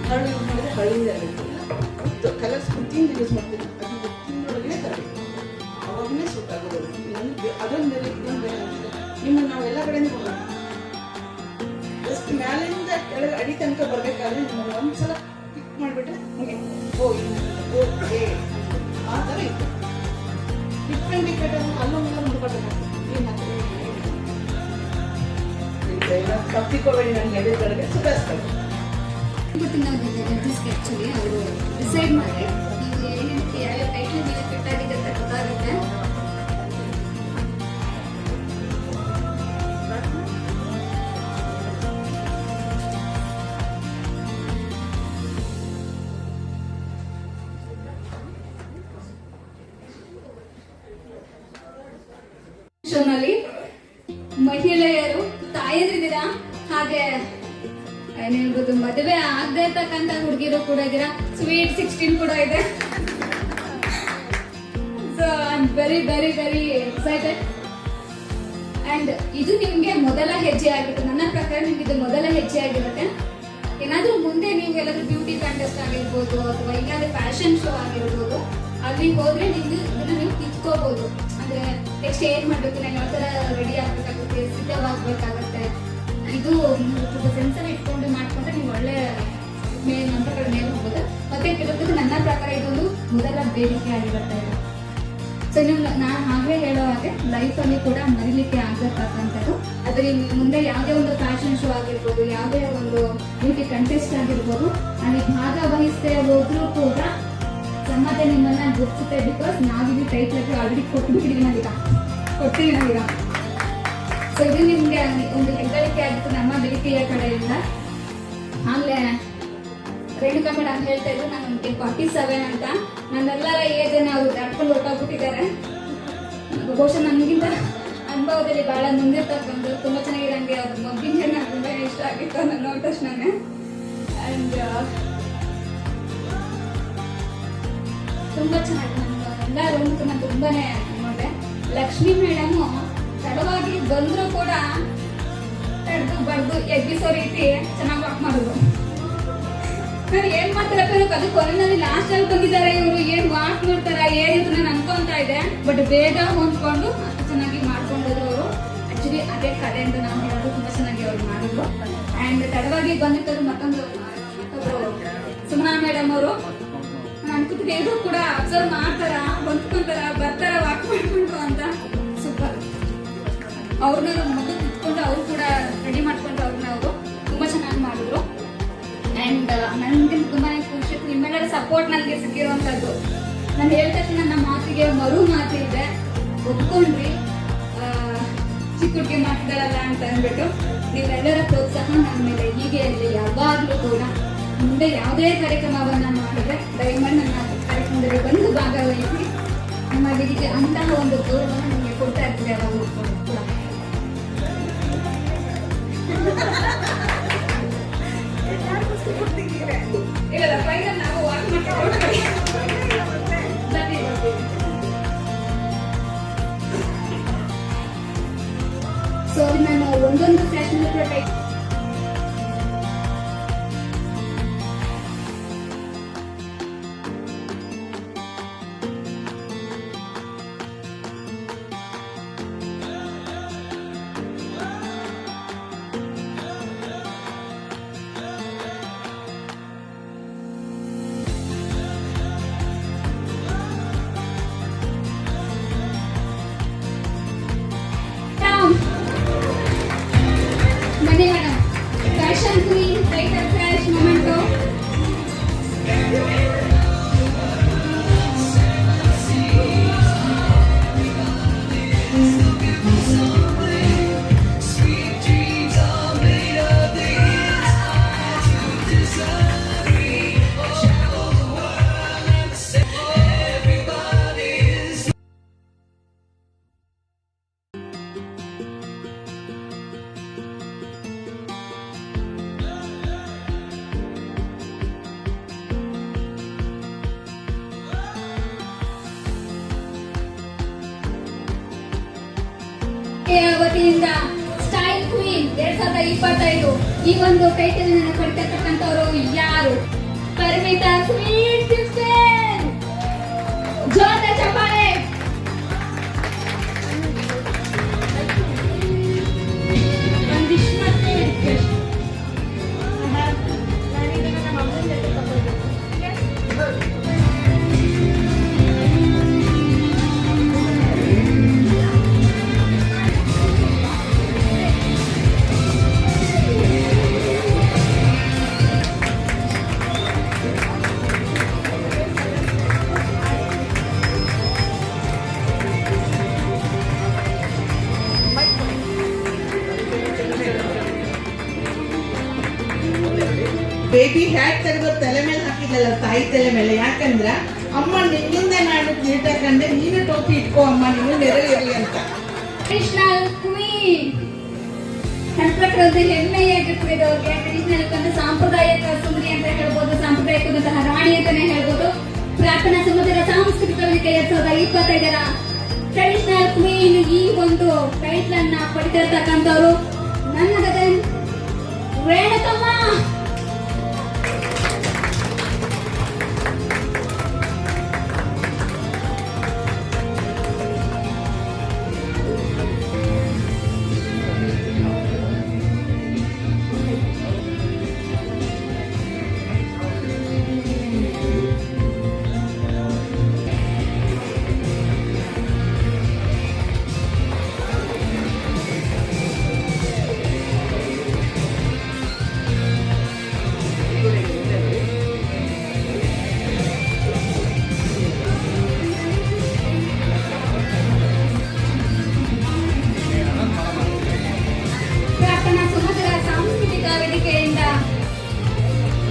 ಹಳ್ಳಿ ಯೂಸ್ ಮಾಡಿದರೆ ಹಳ್ಳಿಯಿಂದ ಇರಬೇಕು. ಕಲರ್ಸ್ ಮುತ್ತಿಂದ ಯೂಸ್ ಮಾಡ್ತೀವಿ, ಅದು ಮುತ್ತಿನೊಳಗೇ ತರಬೇಕು, ಅವಾಗಲೇ ಸೂಟ್ ಆಗೋದು. ಅದೊಂದು ಬೇರೆ ಇದೊಂದು ಬೇರೆ ಅಂತ ನಿಮ್ಮನ್ನು ನಾವು ಎಲ್ಲ ಕಡೆಯಿಂದ ಹೋಗೋಣ. ಜಸ್ಟ್ ಮ್ಯಾಲಿಂದ ಕೆಳಗೆ ಅಡಿ ತನಕ ಬರಬೇಕಾದ್ರೆ ನಿಮ್ಮನ್ನು ಒಂದ್ಸಲ ಪಿಕ್ ಮಾಡಿಬಿಟ್ರೆ ಓಕೆ ಓಕೆ ಆ ಥರ ಇತ್ತು. ಡಿಫ್ರೆಂಟ್ ಅಲ್ಲೊಂದೆಲ್ಲ ಮುಡ್ಕೊಳ್ಬೇಕಾಗ್ತದೆ. ಏನು ತಪ್ಪಿಕೋಬೇಡಿ, ನನ್ನ ಎದೆ ಕಡೆಗೆ ಸುಧಾರಿಸ್ತಾರೆ. ಆ್ಯಕ್ಚುಲಿ ಅವರು ಡಿಸೈಡ್ ಮಾಡಿ ನೀವು ಏನಕ್ಕೆ ಯಾವ ಟೈಟಲ್ ಮೇಲೆ ಫಿಟ್ ಆಗಿದೆ ಅಂತ ಗೊತ್ತಾಗುತ್ತೆ. ಶೋನಲ್ಲಿ ಮಹಿಳೆಯರು ತಾಯಂದಿದ್ದೀರಾ, ಹಾಗೆ ಏನಿರ್ಬೋದು ಮದುವೆ ಆಗದೆ ಇರ್ತಕ್ಕಂಥ ಹುಡುಗಿರು ಕೂಡ ಇದ್ದೀರಾ. ಸ್ವೀಟ್ 16 ಕೂಡ ಇದೆ. So I am very very very excited. And ಇದು ನಿಮ್ಗೆ ಮೊದಲ ಹೆಜ್ಜೆ ಆಗಿರುತ್ತೆ. ನನ್ನ ಪ್ರಕಾರ ನಿಮ್ಗೆ ಇದು ಮೊದಲ ಹೆಜ್ಜೆ ಆಗಿರುತ್ತೆ. ಏನಾದ್ರೂ ಮುಂದೆ ನೀವು ಎಲ್ಲಾದ್ರೂ ಬ್ಯೂಟಿ ಕಾಂಟೆಸ್ಟ್ ಆಗಿರ್ಬೋದು ಅಥವಾ ಇಲ್ಲಾಂದ್ರೆ ಫ್ಯಾಷನ್ ಶೋ ಆಗಿರ್ಬೋದು, ಅಲ್ಲಿ ಹೋದ್ರೆ ಇದನ್ನ ನೀವು ತಿಳ್ಕೋಬಹುದು. ಅಂದ್ರೆ ನೆಕ್ಸ್ಟ್ ಏನ್ ಮಾಡ್ಬೇಕು, ನಾನು ಯಾವ ತರ ರೆಡಿ ಆಗ್ಬೇಕಾಗುತ್ತೆ, ಸಿದ್ಧವಾಗ್ಬೇಕಾಗತ್ತೆ. ಇದು ಸ್ವಲ್ಪ ಸೆನ್ಸರ್ ಇಟ್ಕೊಂಡು ಮಾಡ್ಕೊಂಡ್ರೆ ನೀವು ಒಳ್ಳೆ ನಂತರಗಳ ಮೇಲೆ ಹೋಗ್ಬೋದು. ಮತ್ತೆ ಕೆಲವೊಂದು ನನ್ನ ಪ್ರಕಾರ ಇದೊಂದು ಮೊದಲ ಬೇಡಿಕೆ ಆಗಿರುತ್ತೆ. ಸೊ ನೀವು ನಾನು ಹಾಗೆ ಹೇಳೋ ಹಾಗೆ ಲೈಫಲ್ಲಿ ಕೂಡ ಮರಿಲಿಕ್ಕೆ ಆಗತಕ್ಕಂಥದ್ದು. ಅದ್ರ ಮುಂದೆ ಯಾವುದೇ ಒಂದು ಫ್ಯಾಷನ್ ಶೋ ಆಗಿರ್ಬೋದು, ಯಾವುದೇ ಒಂದು ಬ್ಯೂಟಿ ಕಂಟೆಸ್ಟ್ ಆಗಿರ್ಬೋದು, ಅಲ್ಲಿ ಭಾಗವಹಿಸದೆ ಹೋದ್ರೂ ಕೂಡ ಸಮಾಜ ನಿಮ್ಮನ್ನ ಗುರುತಿಸುತ್ತೆ. ಬಿಕಾಸ್ ನಾವಿಲ್ಲಿ ಟೈಟ್ಲಲ್ಲಿ ಆಲ್ರೆಡಿ ಕೊಟ್ಬಿಟ್ಟಿದ್ದೀವಿ, ಕೊಡ್ತೀವಿ ನಾವೀಗ. ಸೊ ಇದು ನಿಮ್ಗೆ ಒಂದು ಹೆಗ್ಗಳಿಕೆ ಆಗಿತ್ತು ನಮ್ಮ ಬೇಡಿಕೆಯ ಕಡೆಯಿಂದ. ಆಮೇಲೆ ರೇಣುಕಾ ಮೇಡಮ್ ಹೇಳ್ತಾ ಇದ್ರು ನನಗೆ 47 ಅಂತ. ನನ್ನೆಲ್ಲರ ಏಜನ್ನ ಅವರು ದಾಟ್ಕೊಂಡು ಹೊರಟೋಗ್ಬಿಟ್ಟಿದ್ದಾರೆ. ಬಹುಶಃ ನನಗಿಂತ ಅನುಭವದಲ್ಲಿ ಬಹಳ ಮುಂದಿರ್ತಕ್ಕಂಥ ತುಂಬಾ ಚೆನ್ನಾಗಿದೆ. ನನಗೆ ಅವ್ರ ಮಗ್ಗಿನ ಜನ ತುಂಬಾ ಇಷ್ಟ ಆಗಿತ್ತು ನನ್ನ ನೋಡಿದ ತಕ್ಷಣನೇ. ಅಂಡ್ ತುಂಬಾ ಚೆನ್ನಾಗಿ ಎಲ್ಲ ರೌಂಡ್ ನಾನು ತುಂಬಾನೇ ನೋಡಿದೆ. ಲಕ್ಷ್ಮಿ ಮೇಡಮು ತಡವಾಗಿ ಬಂದ್ರು ಕೂಡ ತಡೆದು ಬಡ್ದು ಎಬ್ಬಿಸೋ ರೀತಿ ಚೆನ್ನಾಗಿ ವಾಕ್ ಮಾಡೋದು. ನಾನು ಏನ್ ಮಾಡ್ತಾರಪ್ಪ ಅದು ಕೊನೆಯಲ್ಲಿ ಲಾಸ್ಟ್ ಅಲ್ಲಿ ಬಂದಿದ್ದಾರೆ ಇವರು, ಏನ್ ವಾಕ್ ಮಾಡ್ತಾರ ಏನಿದ್ರು ನಾನು ಅನ್ಕೊಂತ ಇದೆ. ಬಟ್ ಬೇಗ ಹೊಂದ್ಕೊಂಡು ಅಷ್ಟು ಚೆನ್ನಾಗಿ ಮಾಡ್ಕೊಂಡೋದ್ರು ಅವರು. ಆಕ್ಚುಲಿ ಅದೇ ಕಡೆ ಅಂತ ನಾವು ಹೇಳೋದು, ತುಂಬಾ ಚೆನ್ನಾಗಿ ಅವ್ರು ಮಾಡಿದ್ರು. ಅಂಡ್ ತಡವಾಗಿ ಬಂದಿದ್ದರು ಮತ್ತೊಬ್ರು ಸುಮನಾ ಮೇಡಮ್ ಅವರು. ಅನ್ಕೋತಿದ್ದೆ ಇವರು ಕೂಡ ಅಬ್ಸರ್ವ್ ಮಾಡ್ತಾರ, ಹೊಂದ್ಕೊಂತಾರ, ಬರ್ತಾರ ವಾಕ್ ಮಾಡ್ಕೊಂಡು ಅಂತ. ಸೂಪರ್. ಅವ್ರನ್ನ ಮಗು ಕುತ್ಕೊಂಡು ಅವ್ರು ಕೂಡ ರೆಡಿ ಮಾಡ್ಕೊಂಡು ಅವ್ರನ್ನ ಅವರು ತುಂಬಾ ಚೆನ್ನಾಗಿ ಮಾಡಿದ್ರು. ಅಂಡ್ ನನಗೆ ತುಂಬಾನೇ ಖುಷಿ, ನಿಮ್ಮೆಲ್ಲರ ಸಪೋರ್ಟ್ ನನಗೆ ಸಿಕ್ಕಿರುವಂತದ್ದು. ನಾನು ಹೇಳಿದ ತಕ್ಷಣ ನನ್ನ ಮಾತಿಗೆ ಮರು ಮಾತಿದೆ, ಒಪ್ಕೊಂಡ್ರಿ ಚಿಕ್ಕ ಹುಡುಗಿ ಮಾತಿದಾಳಲ್ಲ ಅಂತ ಅಂದ್ಬಿಟ್ಟು. ನೀವೆಲ್ಲರ ಪ್ರೋತ್ಸಾಹ ನನ್ನ ಮೇಲೆ ಹೀಗೆ ಇರಲಿ ಯಾವಾಗ್ಲೂ ಕೂಡ. ಮುಂದೆ ಯಾವುದೇ ಕಾರ್ಯಕ್ರಮವನ್ನ ಮಾಡಿದ್ರೆ ದಯಮಾಡಿ ನನ್ನ ಕಾರ್ಯಕ್ರಮದಲ್ಲಿ ಬಂದು ಭಾಗವಹಿಸಿ. ನಮ್ಮ ವೇದಿಕೆ ಅಂತಹ ಒಂದು ಗೌರವವನ್ನು ನಿಮಗೆ ಕೊಡ್ತಾ ಇರ್ತೀವಿ ಯಾವಾಗಲೂ ಕೂಡ. ಇಲ್ಲ ಫೈನಲ್ ನಾವು ವಾಕ್ ಮಾಡ್ತೀವಿ. ಸೊ ನಾನು ಒಂದೊಂದು ಫ್ಲಾಶ್ ಮೇಲೆ madam, fashion queen, brighter flash momento. ವತಿಯಿಂದ ಸ್ಟೈಲ್ ಕ್ವೀನ್ 2025 ಈ ಒಂದು ಟೈಟಲ್ ಅನ್ನು ಪಡೆದಿರ್ತಕ್ಕಂಥವರು ಯಾರು? ಪರಿಮಿತಾ ಸ್ವೀಟ್ 16. ಜೋರ ಚಪ್ಪಾಳೆ. ಬೇಬಿ ಹ್ಯಾಟ್ ತೆಗೆದು ತಲೆ ಮೇಲೆ ಹಾಕಿದ್ಲಲ್ಲ ತಾಯಿ ತಲೆ ಮೇಲೆ. ಯಾಕಂದ್ರ ಅಮ್ಮ ನಿನ್ನಿಂದ ನಾನು ಕಿರೀಟ ಕಂಡೆ, ನೀನು ಟೋಪಿ ಇಟ್ಕೋ ಅಮ್ಮ, ನೀನು ನೆರಳಿರ್ಲಿ ಅಂತ. ಟ್ರೆಡಿಷನಲ್ ಕ್ವೀನ್ ಕರ್ನಾಟಕದ ಹೆಮ್ಮೆಯಾಗಿರ್ತದೆ ಅವ್ರಿಗೆ. ಟ್ರೆಡಿಷನಲ್ ಅಂದ್ರೆ ಸಾಂಪ್ರದಾಯಿಕ ಸುಂದರಿ ಅಂತ ಹೇಳ್ಬೋದು, ಸಾಂಪ್ರದಾಯಿಕದಂತಹ ರಾಣಿ ಅಂತಾನೆ ಹೇಳ್ಬೋದು. ಪ್ರಾರ್ಥನಾ ಸಮುದ್ರ ಸಾಂಸ್ಕೃತಿಕ ವೇದಿಕೆ 2025ರ ಟ್ರೆಡಿಷನಲ್ ಕ್ವೀನ್ ಈ ಒಂದು ಟೈಟ್ಲ್ ಅನ್ನ ಪಡೆದಿರ್ತಕ್ಕಂಥವ್ರು ನನ್ನ ಗದನ್ ರೇಣುಕಮ್ಮ. ಪ್ರಾರ್ಥನಾ ಸಮುದ್ರ ಸಾಂಸ್ಕೃತಿಕ ವೇದಿಕೆಯಿಂದ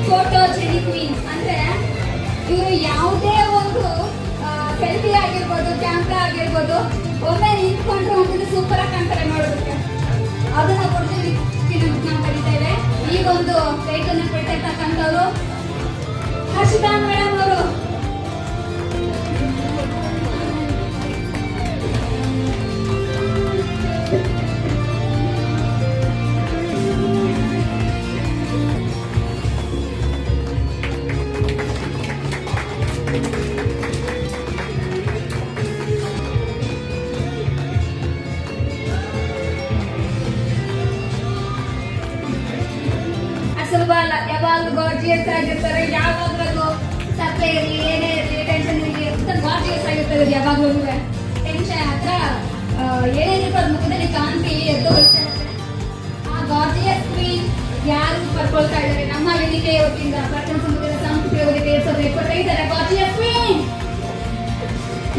ಫೋಟೋ ಜೆನಿ ಕ್ವೀನ್ ಅಂದ್ರೆ ಇವರು ಯಾವುದೇ ಒಂದು ಸೆಲ್ಫಿ ಆಗಿರ್ಬೋದು, ಕ್ಯಾಮ್ರಾ ಆಗಿರ್ಬೋದು, ಒಮ್ಮೆ ನಿಂತ್ಕೊಂಡ್ರು ಒಂದು ಸೂಪರ್ ಆಗಿ ಕಾಣ್ತಾರೆ ನೋಡೋದಕ್ಕೆ. ಅದನ್ನ ಕೊಡ್ತೀವಿ ನಾವು ಕರೀತೇವೆ. ಈ ಒಂದು ಟೈಟಲ್ ಪಡೆದಿರ್ತಕ್ಕಂಥವ್ರು ಹರ್ಷಿತಾ ಮೇಡಮ್ ಅವರು. ಯಾವಾಗಲೂ ಗಾರ್ಜಿಯಸ್ ಆಗಿರ್ತಾರೆ. ಯಾವಾಗಲೂ ಸಪ್ಪೆ ಇರಲಿ, ಏನೇ ಇರಲಿ, ಟೆನ್ಷನ್ ಇರಲಿ, ಗಾರ್ಜಿಯಸ್ ಆಗಿರ್ತಾರೆ. ಯಾವಾಗಲೂ ಟೆನ್ಷನ್ ಹತ್ರ ಏನೇನಿರ್ಬೋದು ಮುಖದಲ್ಲಿ ಕಾಂತಿ ಎದ್ದು ಬರ್ತಾ ಇರುತ್ತೆ. ಆ ಗಾರ್ಜಿಯಸ್ ಕ್ವೀನ್ ಯಾರು ಪಡ್ಕೊಳ್ತಾ ಇದ್ದಾರೆ ನಮ್ಮ ವೇದಿಕೆ ವತಿಯಿಂದ ಪ್ರಾರ್ಥನಾ ಸಮುದ್ರ ಸಾಂಸ್ಕೃತಿಕ ವೇದಿಕೆ 2025ರ ಗಾರ್ಜಿಯಸ್ ಕ್ವೀನ್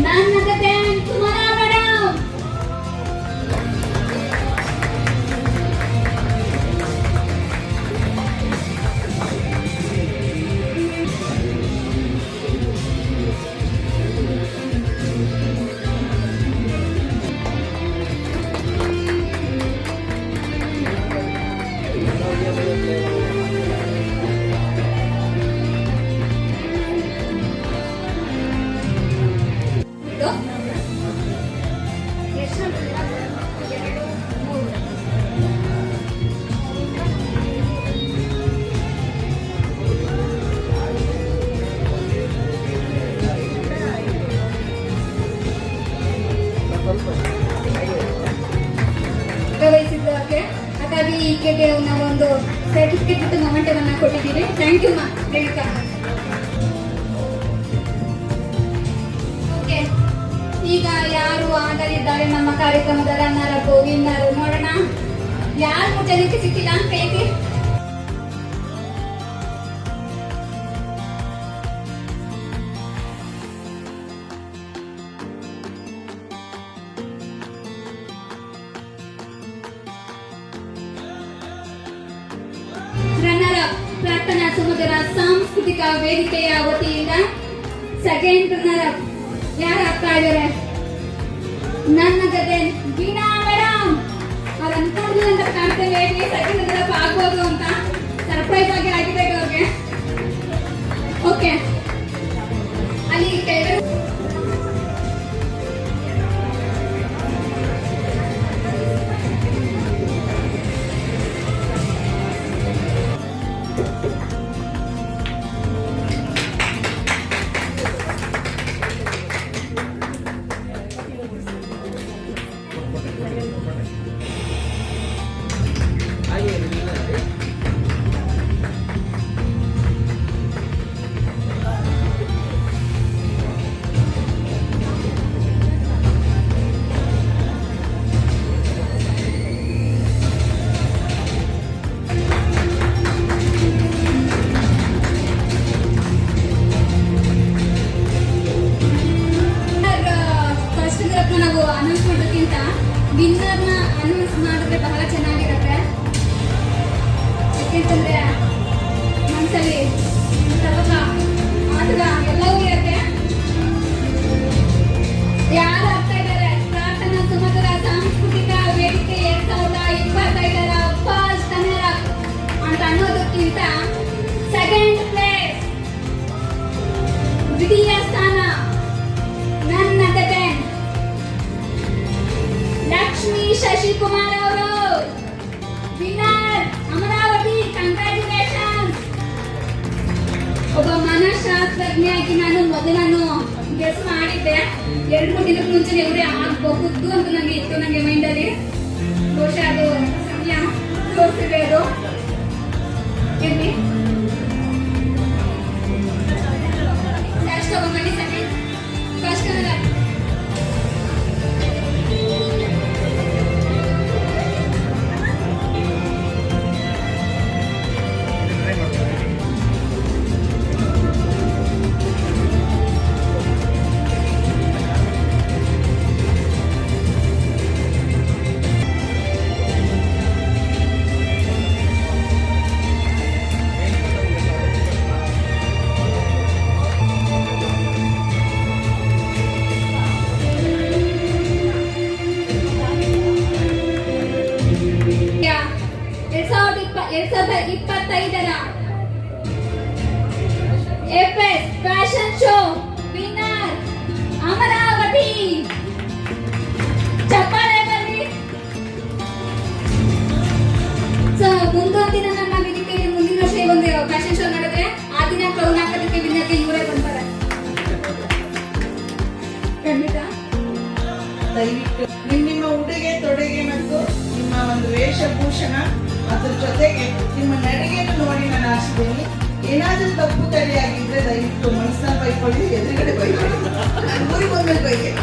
ನನ್ನ ಜೊತೆ ಸುಮನಾ ಮೇಡಮ್. ವಹಿಸಿದ್ದಕ್ಕೆ ಹಾಗಾಗಿ ಈಕೆಗೆ ನಾವೊಂದು ಸರ್ಟಿಫಿಕೇಟ್ ಮತ್ತು ಮೊಮೆಂಟವನ್ನು ಕೊಟ್ಟಿದ್ದೀವಿ. ಥ್ಯಾಂಕ್ ಯು ಮಾ ರೇಣುಕಾ. ಓಕೆ, ಈಗ ಯಾರು ಆಗಲಿದ್ದಾರೆ ನಮ್ಮ ಕಾರ್ಯಕ್ರಮದ ರನ್ನರ್ ಅಪ್ ವಿನ್ನರ್ ನೋಡೋಣ. ಯಾರು ಜನಕ್ಕೆ ಸಿಕ್ಕಿಲ್ಲ ಅಂತ ಹೇಗೆ ಪ್ರಾರ್ಥನಾ ಸಮುದ್ರ ಸಾಂಸ್ಕೃತಿಕ ವೇದಿಕೆಯ ವತಿಯಿಂದ ಸೆಕೆಂಡ್ ರನ್ನರ್ ಅಪ್ ಯಾರು ಆಗ್ತಾ ಇದ್ದಾರೆ? ನನ್ನ ಜೊತೆ ವೀಣಾ ಮೇಡಮ್. ಅವ್ರು ಅನ್ಕೊಂಡಿಲ್ಲ ಅಂತ ಕಾಣ್ತೇವೆ ಸೆಕೆಂಡ್ ರನ್ನರ್ ಅಪ್ ಆಗ್ಬೋದು ಅಂತ. ಸರ್ಪ್ರೈಸ್ ಆಗಿ ಆಗಿದೆ ಅವ್ರಿಗೆ. ಓಕೆ, ಅಲ್ಲಿ ಕೆಳಗಡೆ ವಿನ್ನರ್ನ ಅನೌನ್ಸ್ ಮಾಡಿದ್ರೆ ಬಹಳ ಚೆನ್ನಾಗಿರುತ್ತೆ. ಯಾಕೆಂತಂದ್ರೆ ಮನಸ್ಸಲ್ಲಿ ತವಕ ಆಟದ ಎಲ್ಲವೂ ಇರುತ್ತೆ. ಯಾರು ಆಗ್ತಾ ಇದ್ದಾರೆ ಪ್ರಾರ್ಥನಾ ಸಮುದ್ರ ಸಾಂಸ್ಕೃತಿಕ ಸುಶೀಲ್ ಕುಮಾರ್ ಅವರು ವಿನ್ನರ್ ಅಮರಾವತಿ, ಕಂಗ್ರಾಚುಲೇಷನ್. ಒಬ್ಬ ಮನಃಶಾಸ್ತ್ರಜ್ಞಾಗಿ ನಾನು ಗೆಸ್ ಮಾಡಿದ್ದೆ. 2-3 ದಿನದ ಮುಂಚೆ ಇವರೇ ಆಗಬಹುದು ಅಂತ ನನಗೆ ಇತ್ತು, ನನಗೆ ಮೈಂಡ್ ಅಲ್ಲಿ. ಬಹುಶಃ ಅದು ಸಮಯ ತೋರಿಸಿದೆ. ಅದು ಎಲ್ಲಿ ಫಸ್ಟ್ ತಗೊಂಡ್ಬನ್ನಿ, ಸೆಕೆಂಡ್ ಫಸ್ಟ್ ಅಲ್ಲ. FS fashion show winner Amaravati. ಚಪ್ಪಾಳೆ ಬನ್ನಿ. ಸೊ ಮುಂದೊಂದು ದಿನ ನಮ್ಮ ವೇದಿಕೆಯಲ್ಲಿ ಮುಂದಿನ ವರ್ಷ ಒಂದು ಫ್ಯಾಷನ್ ಶೋ ನಡೆದ್ರೆ ಆ ದಿನ ಕ್ರೌನ್ ಹಾಕೋದಕ್ಕೆ ವಿನ್ನರ್ಗೆ ಇವರೇ ಬರ್ತಾರೆ ಖಂಡಿತ. ದಯವಿಟ್ಟು ನಿಮ್ಮ ಉಡುಗೆ ತೊಡುಗೆ ಮತ್ತು ನಿಮ್ಮ ಒಂದು ವೇಷಭೂಷಣ ಅದ್ರ ಜೊತೆಗೆ ನಿಮ್ಮ ನಡಿಗೆಯನ್ನು ನೋಡಿ ನಾನು ಆಶಿದ್ದೀನಿ. ಏನಾದ್ರೂ ತಪ್ಪು ತಡೆಯಾಗಿದ್ರೆ ದಯವಿಟ್ಟು ಮನಸ್ಸನ್ನ ಬೈಕೊಳ್ಳಿ, ಎದುರುಗಡೆ ಬೈಕೊಳ್ಳಿ, ನಾನು ಊರಿಗೆ ಬಂದ್ಮೇಲೆ ಬೈಗೆ.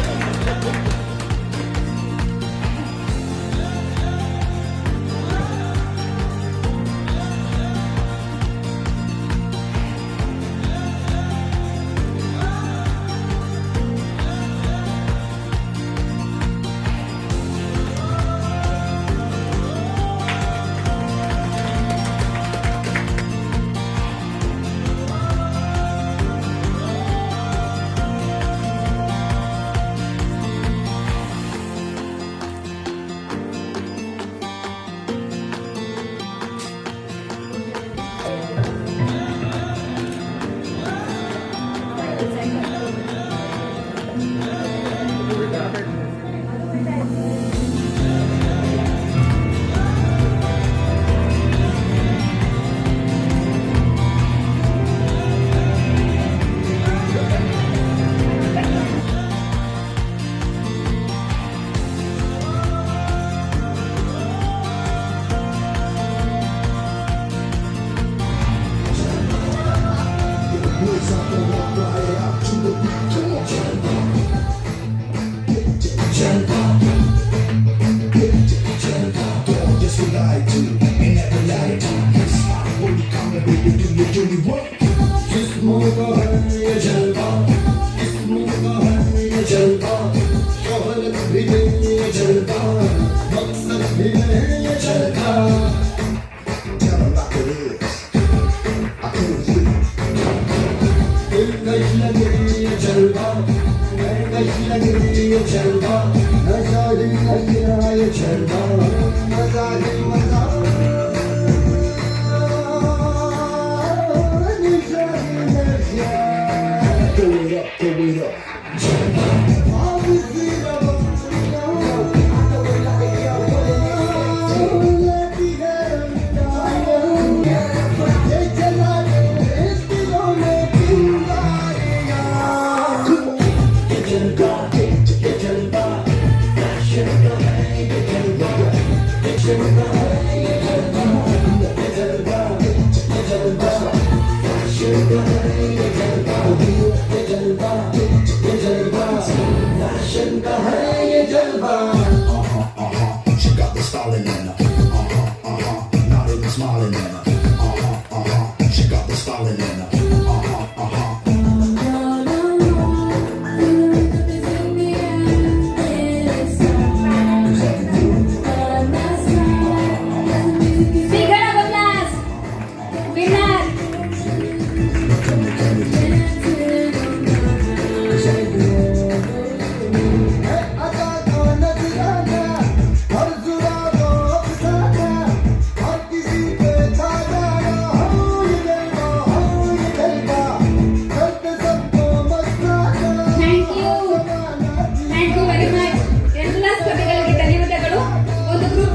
Fashion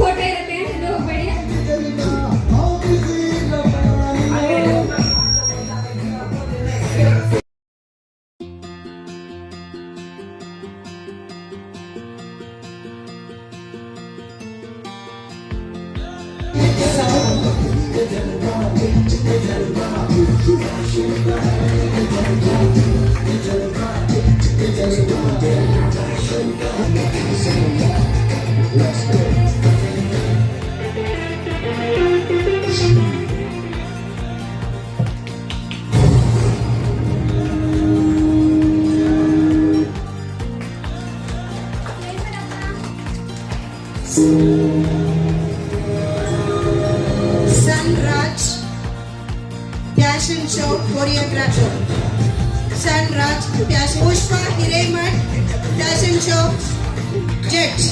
ಫೋಟೋ ಇರುತ್ತೆ ಎಲ್ಲೂ ಹೋಗ್ಬೇಡಿ. Sunraj Fashion Show choreographer. Sunraj Fashion. Pushpa Hiremat Fashion Show judge.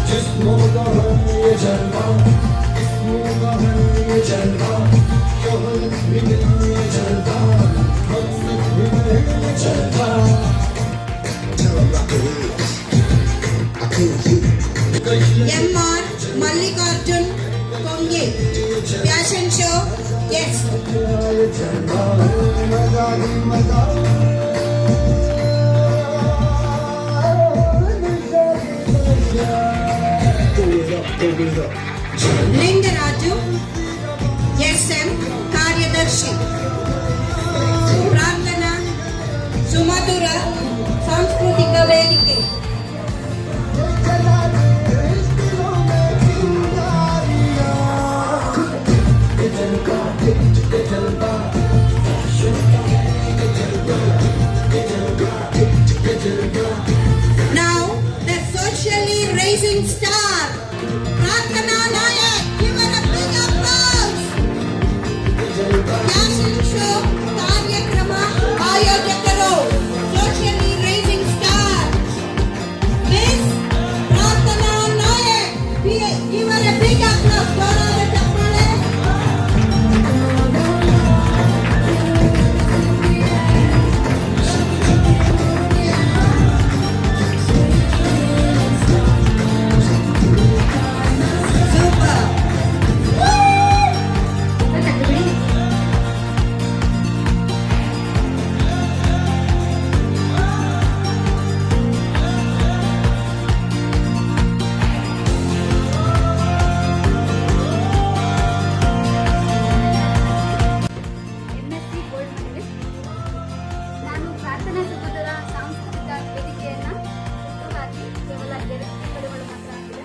जिस्मों का है ये जलवा, जिस्मों का है ये जलवा, शोहरत भी नहीं ये जलवा, मकसद भी नहीं ये जलवा. MR Mallikarjun Kongi Fashion Show yes. ये जलवा मजा ही मजा. Lingaraju SM Karyadarshi. Prarthana Sumadura Sanskrtika Vedike. Now the socially rising star Prarthana Nayak, give her a big applause. Fashion show ಕಾರ್ಯಕ್ರಮ ಆಯೋಜಕರು socially rising star Miss Prarthana Nayak, give her a big applause. ಜೋರಾದ ಚಪ್ಪಾಳೆ. Super. MSc gold medalist. ನಾನು ಪ್ರಾರ್ಥನಾ ಸುಮಧುರ ಸಾಂಸ್ಕೃತಿಕ ವೇದಿಕೆಯನ್ನು ಹುಟ್ಟುಹಾಕಿ ಕೇವಲ 2 ತಿಂಗಳುಗಳು ಮಾತ್ರ ಆಗಿದೆ.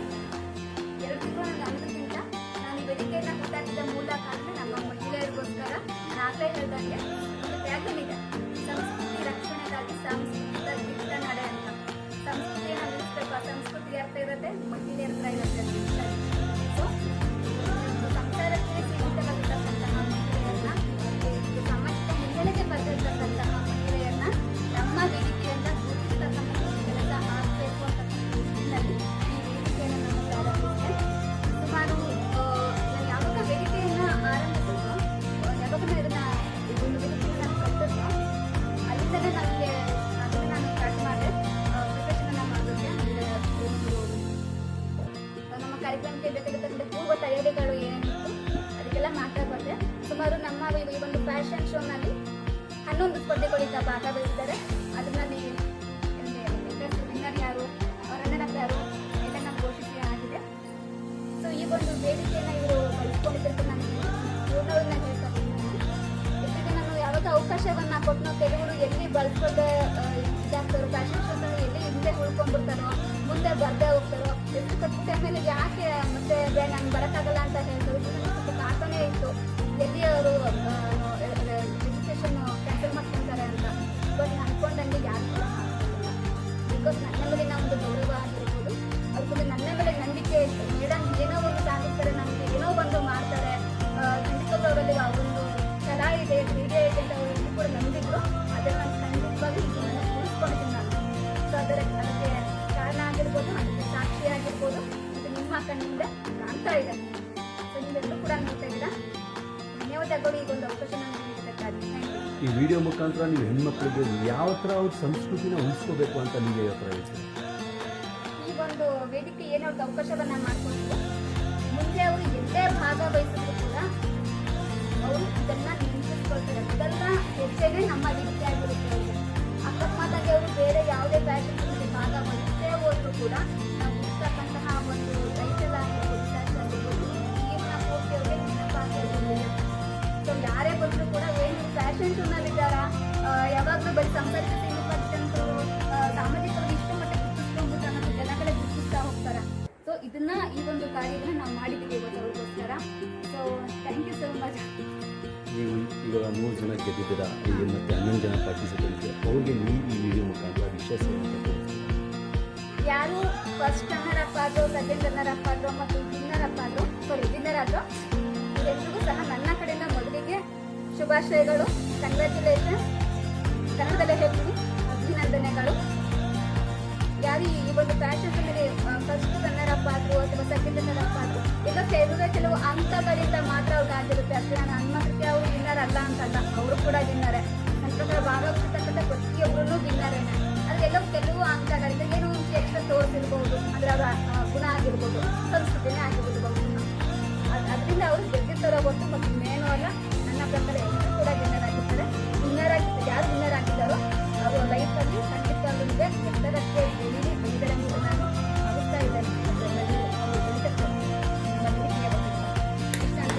2 ತಿಂಗಳು ನನಗೆ ಅನ್ನೋದಕ್ಕಿಂತ ನಾನು ಈ ವೇದಿಕೆಯನ್ನು ಹುಟ್ಟಾಕಿದ ಮೂಲ ಕಾರಣ ನಮ್ಮ ಮಹಿಳೆಯರಿಗೋಸ್ಕರ ನಾಗಲೇ ಹೇಳ್ದಂಗೆ ಒಂದು ಟ್ಯಾಗ್ಲೈನ್ ಇದೆ, ಸಂಸ್ಕೃತಿ ರಕ್ಷಣೆಗಾಗಿ ಸಾಂಸ್ಕೃತಿಕ ದಿಟ್ಟ ನಡೆ ಅಂತ. ಸಂಸ್ಕೃತಿಯನ್ನು ಉಳಿಸ್ಬೇಕು, ಆ ಸಂಸ್ಕೃತಿ ಅರ್ಥ ಇರುತ್ತೆ, ಮಹಿಳೆಯರ ಹತ್ರ ಇರುತ್ತೆ ಅಂತ. ಸೊ ಸಂಸಾರಕ್ಕೆ ಸೀಮಿತವಾಗಿರ್ತಕ್ಕಂತಹ ಮಹಿಳೆಯರನ್ನ, ಸಮಾಜದ ಮುನ್ನಡೆಗೆ ಬರ್ತಿರ್ತಕ್ಕಂತಹ ಮಹಿಳೆಯರನ್ನ ನಮ್ಮ ವೇದಿಕೆಯಿಂದ ಗುರುತಿಸ್ತಕ್ಕಂತಹ ಕೆಲಸ ಆಗಬೇಕು ಅಂತಕ್ಕಂಥ ನಿಟ್ಟಿನಲ್ಲಿ ಈ ವೇದಿಕೆಯನ್ನು ನಾನು ಪ್ರಾರಂಭಿಸಿದೆ. ಸುಮಾರು ನಾನು ಯಾವಾಗ ವೇದಿಕೆಯನ್ನು ಆರಂಭಿಸಿದ್ನೋ, ಯಾವಾಗ ಇದನ್ನ ಒಂದು ವೇದಿಕೆಯನ್ನು ನಾನು ಕಟ್ಟಿದ್ನೋ, ಅಲ್ಲಿಂದಲೇ ನನಗೆ ಅದನ್ನು ನಾನು ಸ್ಟಾರ್ಟ್ ಮಾಡಿದೆ ಪ್ರೊಫೆಷನಲ್ ಮಾಡೋದಕ್ಕೆ. ನಮ್ಮ ಕಾರ್ಯಕ್ರಮಕ್ಕೆ ಬೇಕಾಗಿರ್ತಕ್ಕಂಥ ಪೂರ್ವ ತಯಾರಿಗಳು ಏನಿತ್ತು ಅದಕ್ಕೆಲ್ಲ ಮಾತಾಡ್ಬಾರ್ದೆ. ಸುಮಾರು ನಮ್ಮ ಈ ಒಂದು ಫ್ಯಾಷನ್ ಶೋನಲ್ಲಿ 11 ಸ್ಪರ್ಧೆಗಳಿಂದ ಭಾಗವಹಿಸಿದ್ದಾರೆ. ಅದರಲ್ಲಿ ವಿನ್ನರ್ ಯಾರು, ರನ್ನರ್ ಅಪ್ ಯಾರು ಎಲ್ಲ ಘೋಷಣೆ ಆಗಿದೆ. ಸೊ ಈ ಒಂದು ವೇದಿಕೆಯನ್ನು ಇವರು ಬಳಸ್ಕೊಂಡಿದ್ದಕ್ಕೆ ನನಗೆ ಪೂರ್ಣವಾಗಿ ನಾನು ಹೇಳ್ಕೊಂಡಿದ್ದೀನಿ. ಜೊತೆಗೆ ನಾನು ಯಾವಾಗ ಅವಕಾಶವನ್ನು ಕೊಟ್ಟನೋ, ಕೆಲವರು ಎಲ್ಲಿ ಬಳಸ್ಕೊಳ್ಳದೆ ಇದಾಗ್ತಾರೋ, ಫ್ಯಾಷನ್ ಶೋದಲ್ಲಿ ಎಲ್ಲಿ ಹಿಂದೆ ಉಳ್ಕೊಂಡ್ಬಿಡ್ತಾರೋ, ಮುಂದೆ ಬರ್ದೇ ಹೋಗ್ತಾರೋ, ಎಷ್ಟು ಕಟ್ಟಿದ ಮೇಲೆ ಯಾಕೆ ಮತ್ತೆ ನಾನು ಬರೋಕ್ಕಾಗಲ್ಲ ಅಂತ ಹೇಳ್ತಾರೆ. ಸ್ವಲ್ಪ ಕಾಡ್ತಾನೆ ಇತ್ತು ಎಲ್ಲಿ ಅವರು ರಿಜಿಸ್ಟ್ರೇಷನ್ ಕ್ಯಾನ್ಸಲ್ ಮಾಡ್ಕೊಳ್ತಾರೆ ಅಂತ. ಬಟ್ ಅನ್ಕೊಂಡಂಗೆ ಯಾರು ಕೂಡ ಮಾಡ್ಕೊಂಡಿಲ್ಲ. ಬಿಕಾಸ್ ನನ್ನ ಮೇಲಿನ ಒಂದು ಗೌರವ ಆಗಿರ್ಬೋದು, ಅವ್ರಿಗೊಂದು ನನ್ನ ಮೇಲೆ ನಂಬಿಕೆ ಇತ್ತು. ಮೇಡಮ್ ಏನೋ ಒಂದು ಸಾಧಿಸ್ತಾರೆ, ನಮಗೆ ಏನೋ ಒಂದು ಮಾಡ್ತಾರೆ, ಖಂಡಿತವಾಗ್ಲೂ ಅವರಲ್ಲಿ ಆ ಒಂದು ಕಲಾ ಇದೆ, ಕ್ರೀಡೆ ಇದೆ ಅಂತ ಅವರು ಕೂಡ ನಂಬಿದ್ರು. ಅದನ್ನು ನಾನು ಖಂಡಿತವಾಗಿ ಇದನ್ನು ಉಳಿಸ್ಕೊಂಡಿದ್ದೀನಿ ನಾನು. ಸೊ ಅದಕ್ಕೆ ಕಾರಣ ಆಗಿರ್ಬೋದು, ಅದಕ್ಕೆ ಸಾಕ್ಷಿ ಆಗಿರ್ಬೋದು, ಇದು ನಿಮ್ಮ ಕಣ್ಣಿಂದ ಕಾಣ್ತಾ ಇದೆ. ಸೊ ನೀವೆಲ್ಲರೂ ಕೂಡ ನೋಡ್ತಾ ಇದ್ದೀರಾ. ಧನ್ಯವಾದಗಳು ಈ ಒಂದು ಅವಕಾಶ ನನಗೆ ನೀಡಿದ್ದಕ್ಕಾಗಿ. ಈ ವಿಡಿಯೋ ಮುಖಾಂತರ ನೀವು ಹೆಣ್ಮಕ್ಳಿಗೆ ಯಾವ ಥರ ಅವ್ರ ಸಂಸ್ಕೃತಿನ ಉಳಿಸ್ಕೋಬೇಕು ಅಂತ ನಿಮಗೆ ಯಾವ ಥರ ಹೇಳ್ತೀರಿ? ಈ ಒಂದು ಒಂದು ವೇದಿಕೆ ಏನೋ ಒಂದು ಅವಕಾಶವನ್ನ ಮಾಡಿಕೊಟ್ಟು ಮುಂದೆ ಅವರು ಎಲ್ಲೇ ಭಾಗವಹಿಸಿದ್ರು ಕೂಡ ಅವರು ಇದನ್ನ ನೆನಪಿಸ್ಕೊಳ್ತಾರೆ. ಇದೆಲ್ಲ ಹೆಜ್ಜೆಗೆ ನಮ್ಮ ವೇದಿಕೆ ಆಗಿರುತ್ತೆ. ಅಕಸ್ಮಾತಾಗಿ ಅವರು ಬೇರೆ ಯಾವುದೇ ಫ್ಯಾಷನ್ ಭಾಗವಹಿಸದೇ ಹೋದ್ರು ಕೂಡ ನಾವು ಇರ್ತಕ್ಕಂತಹ ಒಂದು ರೈತಲ್ಲ ಆಗಿರ್ಬೋದು, ಜೀವನ ಪೂರ್ತಿ ಅವರಿಗೆ ನೆನಪಾಗಿರ್ಬೋದು. ಸೊ ಯಾರೇ ಬಂದರೂ ಕೂಡ ಏನು ಫ್ಯಾಷನ್ ಶೋನಲ್ಲಿದ್ದಾರಾ, ಯಾವಾಗಲೂ ಬರೀ ಸಂಪರ್ಕ ಸೀಮಿತಂತೂ ಸಾಮಾಜಿಕವಾಗಿ ಇಷ್ಟು ಮಟ್ಟಿಗೆ ಗುರುತಿಸ್ಕೊಂಡ್ಬಿಟ್ಟು ಅನ್ನೋದು ಜನಗಳೇ ಗುರುತಿಸ್ತಾ ಹೋಗ್ತಾರೆ. ಸೊ ಇದನ್ನ ಈ ಒಂದು ಕಾರ್ಯವನ್ನು ನಾವು ಮಾಡಿದ್ದೀವಿ ಇವತ್ತು ಅವ್ರಿಗೋಸ್ಕರ. So thank you so much. ನೀವು ಇವಾಗ 3 ಜನ ಗೆದ್ದಿದ್ದೀರಾ, ಮತ್ತು 11 ಜನ ಪಾರ್ಟಿಸಿಪೆಂಟ್ಗೆ ಅವ್ರಿಗೆ ನೀವು ಈ ವಿಡಿಯೋ ಮುಖಾಂತರ ವಿಶೇಷ ಯಾರು ಫಸ್ಟ್ ರನ್ನರ್ ಅಪ್ ಆದ್ರು, ಸೆಕೆಂಡ್ ರನ್ನರ್ ಅಪ್ ಆದ್ರು ಮತ್ತು ವಿನ್ನರ್ ಆದ್ರು ಎಲ್ಲರಿಗೂ ಸಹ ನನ್ನ ಕಡೆಯಿಂದ ಮೊದಲಿಗೆ ಶುಭಾಶಯಗಳು, ಕಂಗ್ರ್ಯಾಚುಲೇಷನ್. ಕನ್ನಡದಲ್ಲೇ ಹೇಳ್ತೀನಿ, ಅಭಿನಂದನೆಗಳು. ಯಾರು ಈ ಒಂದು ಫ್ಯಾಷನ್ ಮೇಲೆ ಫಸ್ಟ್ ರನ್ನರ್ ಅಪ್ ಆದ್ರು ಅಥವಾ ಸೆಕೆಂಡ್ ರನ್ನರ್ ಅಪ್ ಆದ್ರು ಎಲ್ಲ ಕೆಲವು ಅಂಕಗಳಿಂದ ಮಾತ್ರ ಅವ್ರಿಗೆ ಆಗಿರುತ್ತೆ ಅಷ್ಟೇ. ನಾನು ಹನುಮಂತಕ್ಕೆ ಅವರು ವಿನ್ನರ್ ಅಲ್ಲ ಅಂತಲ್ಲ, ಅವರು ಕೂಡ ವಿನ್ನರೇ. ನನ್ನ ಪ್ರಕಾರ ಭಾಗವಹಿಸಿರ್ತಕ್ಕಂಥ ಪ್ರತಿಯೊಬ್ಬರೂ ವಿನ್ನರೇನೆ. ಅದೆಲ್ಲ ಕೆಲವು ಅಂಕಗಳಿಂದ ಏನೋ ಒಂದು ಎಕ್ಸ್ಟ್ರಾ ತೋರಿಸಿರ್ಬೋದು, ಅದರ ಗುಣ ಆಗಿರ್ಬೋದು, ಸಂಸ್ಕೃತಿನೇ ಆಗಿರ್ಬೋದು ಬಹುಶಃ. ಅದರಿಂದ ಅವರು ಗೆದ್ದಿರ್ತಾರೋ ಗೊತ್ತು, ಮತ್ತು ಇನ್ನೇನೂ ಅಲ್ಲ. ನನ್ನ ಪ್ರಕಾರ ಎಲ್ಲರೂ ಕೂಡ ವಿನ್ನರ್ ಆಗಿರ್ತಾರೆ. ಯಾರು ವಿನ್ನರ್ ಆಗಿದ್ದಾರೋ ಅವರು ಲೈಫಲ್ಲಿ ಖಂಡಿತ ಅವರಿಗೆ ಎತ್ತರಕ್ಕೆ ಬೆಳೀತಾರೆ ಅಂತ ನಾನು ಭಾವಿಸ್ತಾ ಇದ್ದೇನೆ. ಅವರು ಬೆಳೀತಾರೆ ನಮ್ಮ ವೇದಿಕೆಗೆ ಬಂದಿದ್ದಾರೆ. ಇಷ್ಟ ಅಂತ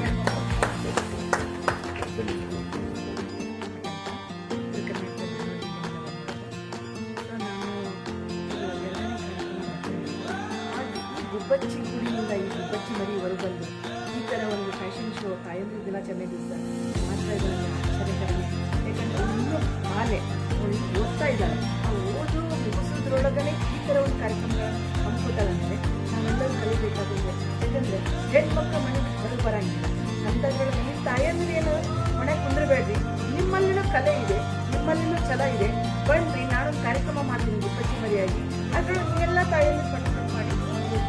ಗುಬ್ಬಚ್ಚಿ ಗುಡಿಯಿಂದ ಈ ಗುಬ್ಬಚ್ಚಿ ಮರಿವರೆಗೂ ಬಂದು ಈ ಥರ ಒಂದು ಫ್ಯಾಷನ್ ಶೋ ತಾಯಂದಿರ ದಿನಾಚರಣೆ ದಿವಸ ಮಾತ್ರ ಇದರಲ್ಲಿ ಆಶ್ಚರ್ಯಕರಣ. ಯಾಕಂದರೆ ಅವಳು ಇನ್ನೂ ಬಾಲೆ, ಅವಳು ಓದ್ತಾ ಇದ್ದಾಳೆ. ಆ ಓದು ಮುಗಿಸೋದ್ರೊಳಗನೆ ಈ ಥರ ಒಂದು ಕಾರ್ಯಕ್ರಮಗಳನ್ನು ಹಮ್ಮಿಕೊಟ್ಟಾರಂದರೆ ನಾವೆಲ್ಲರೂ ಕಲಿಬೇಕಾಗುತ್ತೆ. ಯಾಕಂದರೆ ಹೆಣ್ಮಕ್ಳು ಮನೆಗೆ ಹೊರಗೆ ಬರೋಂಗಿಲ್ಲ ಅಂಥದ್ರೊಳಗೆ ನಿಮ್ಮ ತಾಯಂದಿರೇನು ಮನೆಗೆ ಕುಂದ್ರಬೇಡ್ರಿ, ನಿಮ್ಮಲ್ಲಿನೂ ಕಲೆ ಇದೆ, ನಿಮ್ಮಲ್ಲಿನೂ ಛಲ ಇದೆ, ಬನ್ನಿರಿ ನಾನೊಂದು ಕಾರ್ಯಕ್ರಮ ಮಾಡ್ತೀನಿ ಗುಬ್ಬಚ್ಚಿ ಮರಿಯಾಗಿ. ಅದರೊಳಗೆ ನೀವೆಲ್ಲ ತಾಯಂದಿರು ಪಾರ್ಟಿಸಿಪೇಟ್ ಮಾಡಿ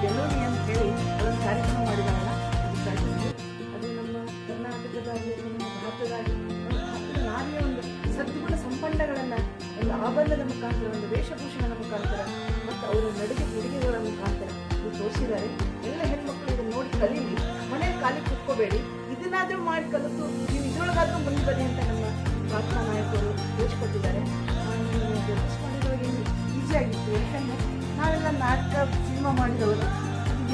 ಗೆಲ್ಲೋರಿ ಅಂತ ಹೇಳಿ ಅದೊಂದು ಕಾರ್ಯಕ್ರಮ ಮಾಡಿದಾರಲ್ಲ, ಅದು ನಮ್ಮ ಕರ್ನಾಟಕದಾಗಿ, ನಮ್ಮ ಭಾರತದಾಗಿ, ಭಾರತದ ನಾರಿಯ ಒಂದು ಸದ್ಗುಣ ಸಂಪನ್ನಗಳನ್ನು ಒಂದು ಆಭರಣದ ಮುಖಾಂತರ, ಒಂದು ವೇಷಭೂಷಣದ ಮುಖಾಂತರ ಮತ್ತು ಅವರ ನಡುಗೆ ಉಡುಗೆಗಳ ಮುಖಾಂತರ ಇದು ತೋರಿಸಿದ್ದಾರೆ. ಎಲ್ಲ ಹೆಣ್ಮಕ್ಳು ಇದನ್ನು ನೋಡಿ ಕಲೀಲಿ, ಮನೇಲಿ ಖಾಲಿ ಕುತ್ಕೋಬೇಡಿ, ಇದನ್ನಾದರೂ ಮಾಡಿ ಕಲಿತು ನೀವು ಇದರೊಳಗಾದರೂ ಮುಂದೆ ಬನ್ನಿ ಅಂತ ನಮ್ಮ ಪ್ರಾರ್ಥನಾ ನಾಯಕರು ತಿಳಿಸ್ಕೊಟ್ಟಿದ್ದಾರೆ. ಡೆವಲಪ್ ಮಾಡಿದವಾಗ ಈಸಿ ಆಗಿತ್ತು. ಯಾಕಂದರೆ ನಾವೆಲ್ಲ ನಾಟಕ ಸಿನಿಮಾ ಮಾಡಿದವರು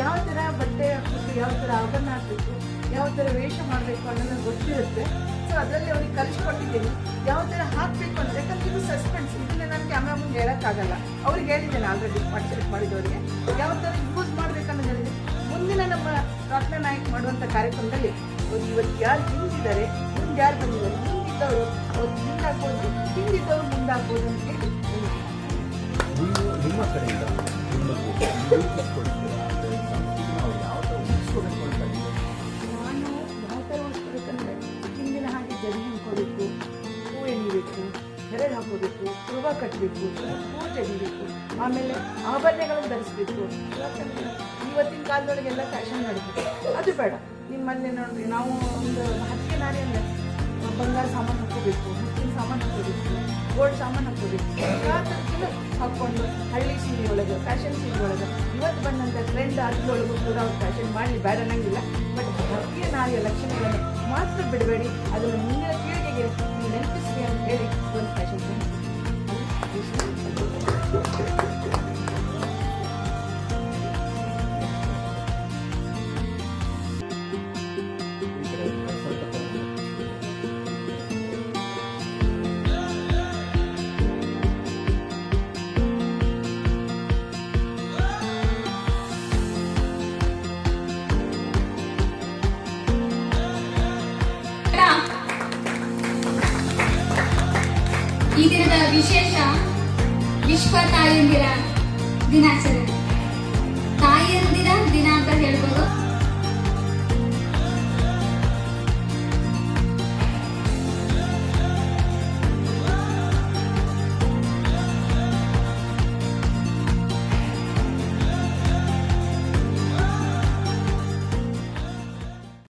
ಯಾವ ಥರ ಬಟ್ಟೆ ಹಾಕಬೇಕು, ಯಾವ ಥರ ಆಭರಣ ಹಾಕಬೇಕು, ಯಾವ ಥರ ವೇಷ ಮಾಡಬೇಕು ಅನ್ನೋದು ಗೊತ್ತಿರುತ್ತೆ. ಸೊ ಅದರಲ್ಲಿ ಅವ್ರಿಗೆ ಕಲಿಸ್ಕೊಟ್ಟಿದ್ದೀನಿ ಯಾವ ಥರ ಹಾಕಬೇಕು ಅಂದರೆ. ಯಾಕಂದ್ರೆ ಇದು ಸಸ್ಪೆನ್ಸ್, ಇದನ್ನೇ ನಾನು ಕ್ಯಾಮ್ರಾ ಮುಂದೆ ಹೇಳೋಕ್ಕಾಗಲ್ಲ. ಅವ್ರಿಗೆ ಹೇಳಿದ್ದೇನೆ ಆಲ್ರೆಡಿ ಪಾರ್ಟಿಸಿಪೇಟ್ ಮಾಡಿದವರಿಗೆ ಯಾವ ಥರ ಯೂಸ್ ಮಾಡಬೇಕನ್ನೋದು ಹೇಳಿದೆ. ಮುಂದಿನ ನಮ್ಮ ಪ್ರಾರ್ಥನಾ ನಾಯಕ್ ಮಾಡುವಂಥ ಕಾರ್ಯಕ್ರಮದಲ್ಲಿ ಅವ್ರು ಇವತ್ತು ಯಾರು ಹಿಂದಿದ್ದಾರೆ, ಮುಂದೆ ಯಾರು ಬಂದಿದ್ದಾರೆ, ಮುಂದಿದ್ದವರು ಅವ್ರು ಹಿಂದಾಗ್ಬೋದು, ಹಿಂದಿದ್ದವರು ಮುಂದಾಗ್ಬೋದು ಅಂತ ಹೇಳಿ ನೀವು ನಿಮ್ಮ ಕಡೆಯಿಂದ ನಾವು ಯಾವ ಥರ ಉಳಿಸ್ಕೋಬೇಕು ಅಂತ ನಾನು ಯಾವ ಥರ ಉಳಿಸ್ಕೋಬೇಕಂದ್ರೆ ಹಿಂದಿನ ಹಾಗೆ ಜರಿ ಹಾಕೋಬೇಕು, ಹೂ ಎಣಿಬೇಕು, ಹೆರಳು ಹಾಕೋಬೇಕು, ಕುರುಬ ಕಟ್ಟಬೇಕು, ಹೂ ತೆಗಿಬೇಕು, ಆಮೇಲೆ ಆಭರಣಗಳನ್ನು ಧರಿಸಬೇಕು. ಯಾಕಂದರೆ ಇವತ್ತಿನ ಕಾಲದೊಳಗೆಲ್ಲ ಫ್ಯಾಷನ್ ನಡೀಬೇಕು, ಅದು ಬೇಡ. ನಿಮ್ಮಲ್ಲಿ ನೋಡ್ರಿ, ನಾವು ಒಂದು ಹತ್ತಿಗೆ ನಾರಿ ಅಂದರೆ ಬಂಗಾರ ಸಾಮಾನು ಹಾಕೋಬೇಕು, ಮುತ್ತಿನ ಸಾಮಾನು ಹಾಕೋಬೇಕು, ಗೋಲ್ಡ್ ಸಾಮಾನು ಹಾಕೋಬೇಕು, ಆ ಥರದಲ್ಲೂ ಹಾಕ್ಕೊಂಡು ಹಳ್ಳಿ ಸೀರೆ ಒಳಗೆ, ಫ್ಯಾಷನ್ ಸೀರೆ ಒಳಗೆ ಇವತ್ತು ಬಂದಂಥ ಟ್ರೆಂಡ್ ಅದ್ರೊಳಗೂ ಕೂಡ ಅವ್ರು ಫ್ಯಾಷನ್ ಮಾಡಲಿ, ಬೇಡ ಅನ್ನಂಗಿಲ್ಲ. ಬಟ್ ಭಾರತೀಯ ನಾರಿಯ ಲಕ್ಷಣಗಳನ್ನು ಮಾತ್ರ ಬಿಡಬೇಡಿ, ಅದನ್ನು ಮುಂದಿನ ಪೀಳಿಗೆಗೆ ನೀವು ನೆನಪಿಸಿ ಅಂತ ಹೇಳಿ ಒಂದು ಫ್ಯಾಷನ್ ಈ ದಿನದ ವಿಶೇಷ ವಿಶ್ವ ತಾಯಂದಿರ ದಿನಾಚರಣೆ. ತಾಯಂದಿರ ದಿನ ಅಂತ ಹೇಳ್ಬೋದು.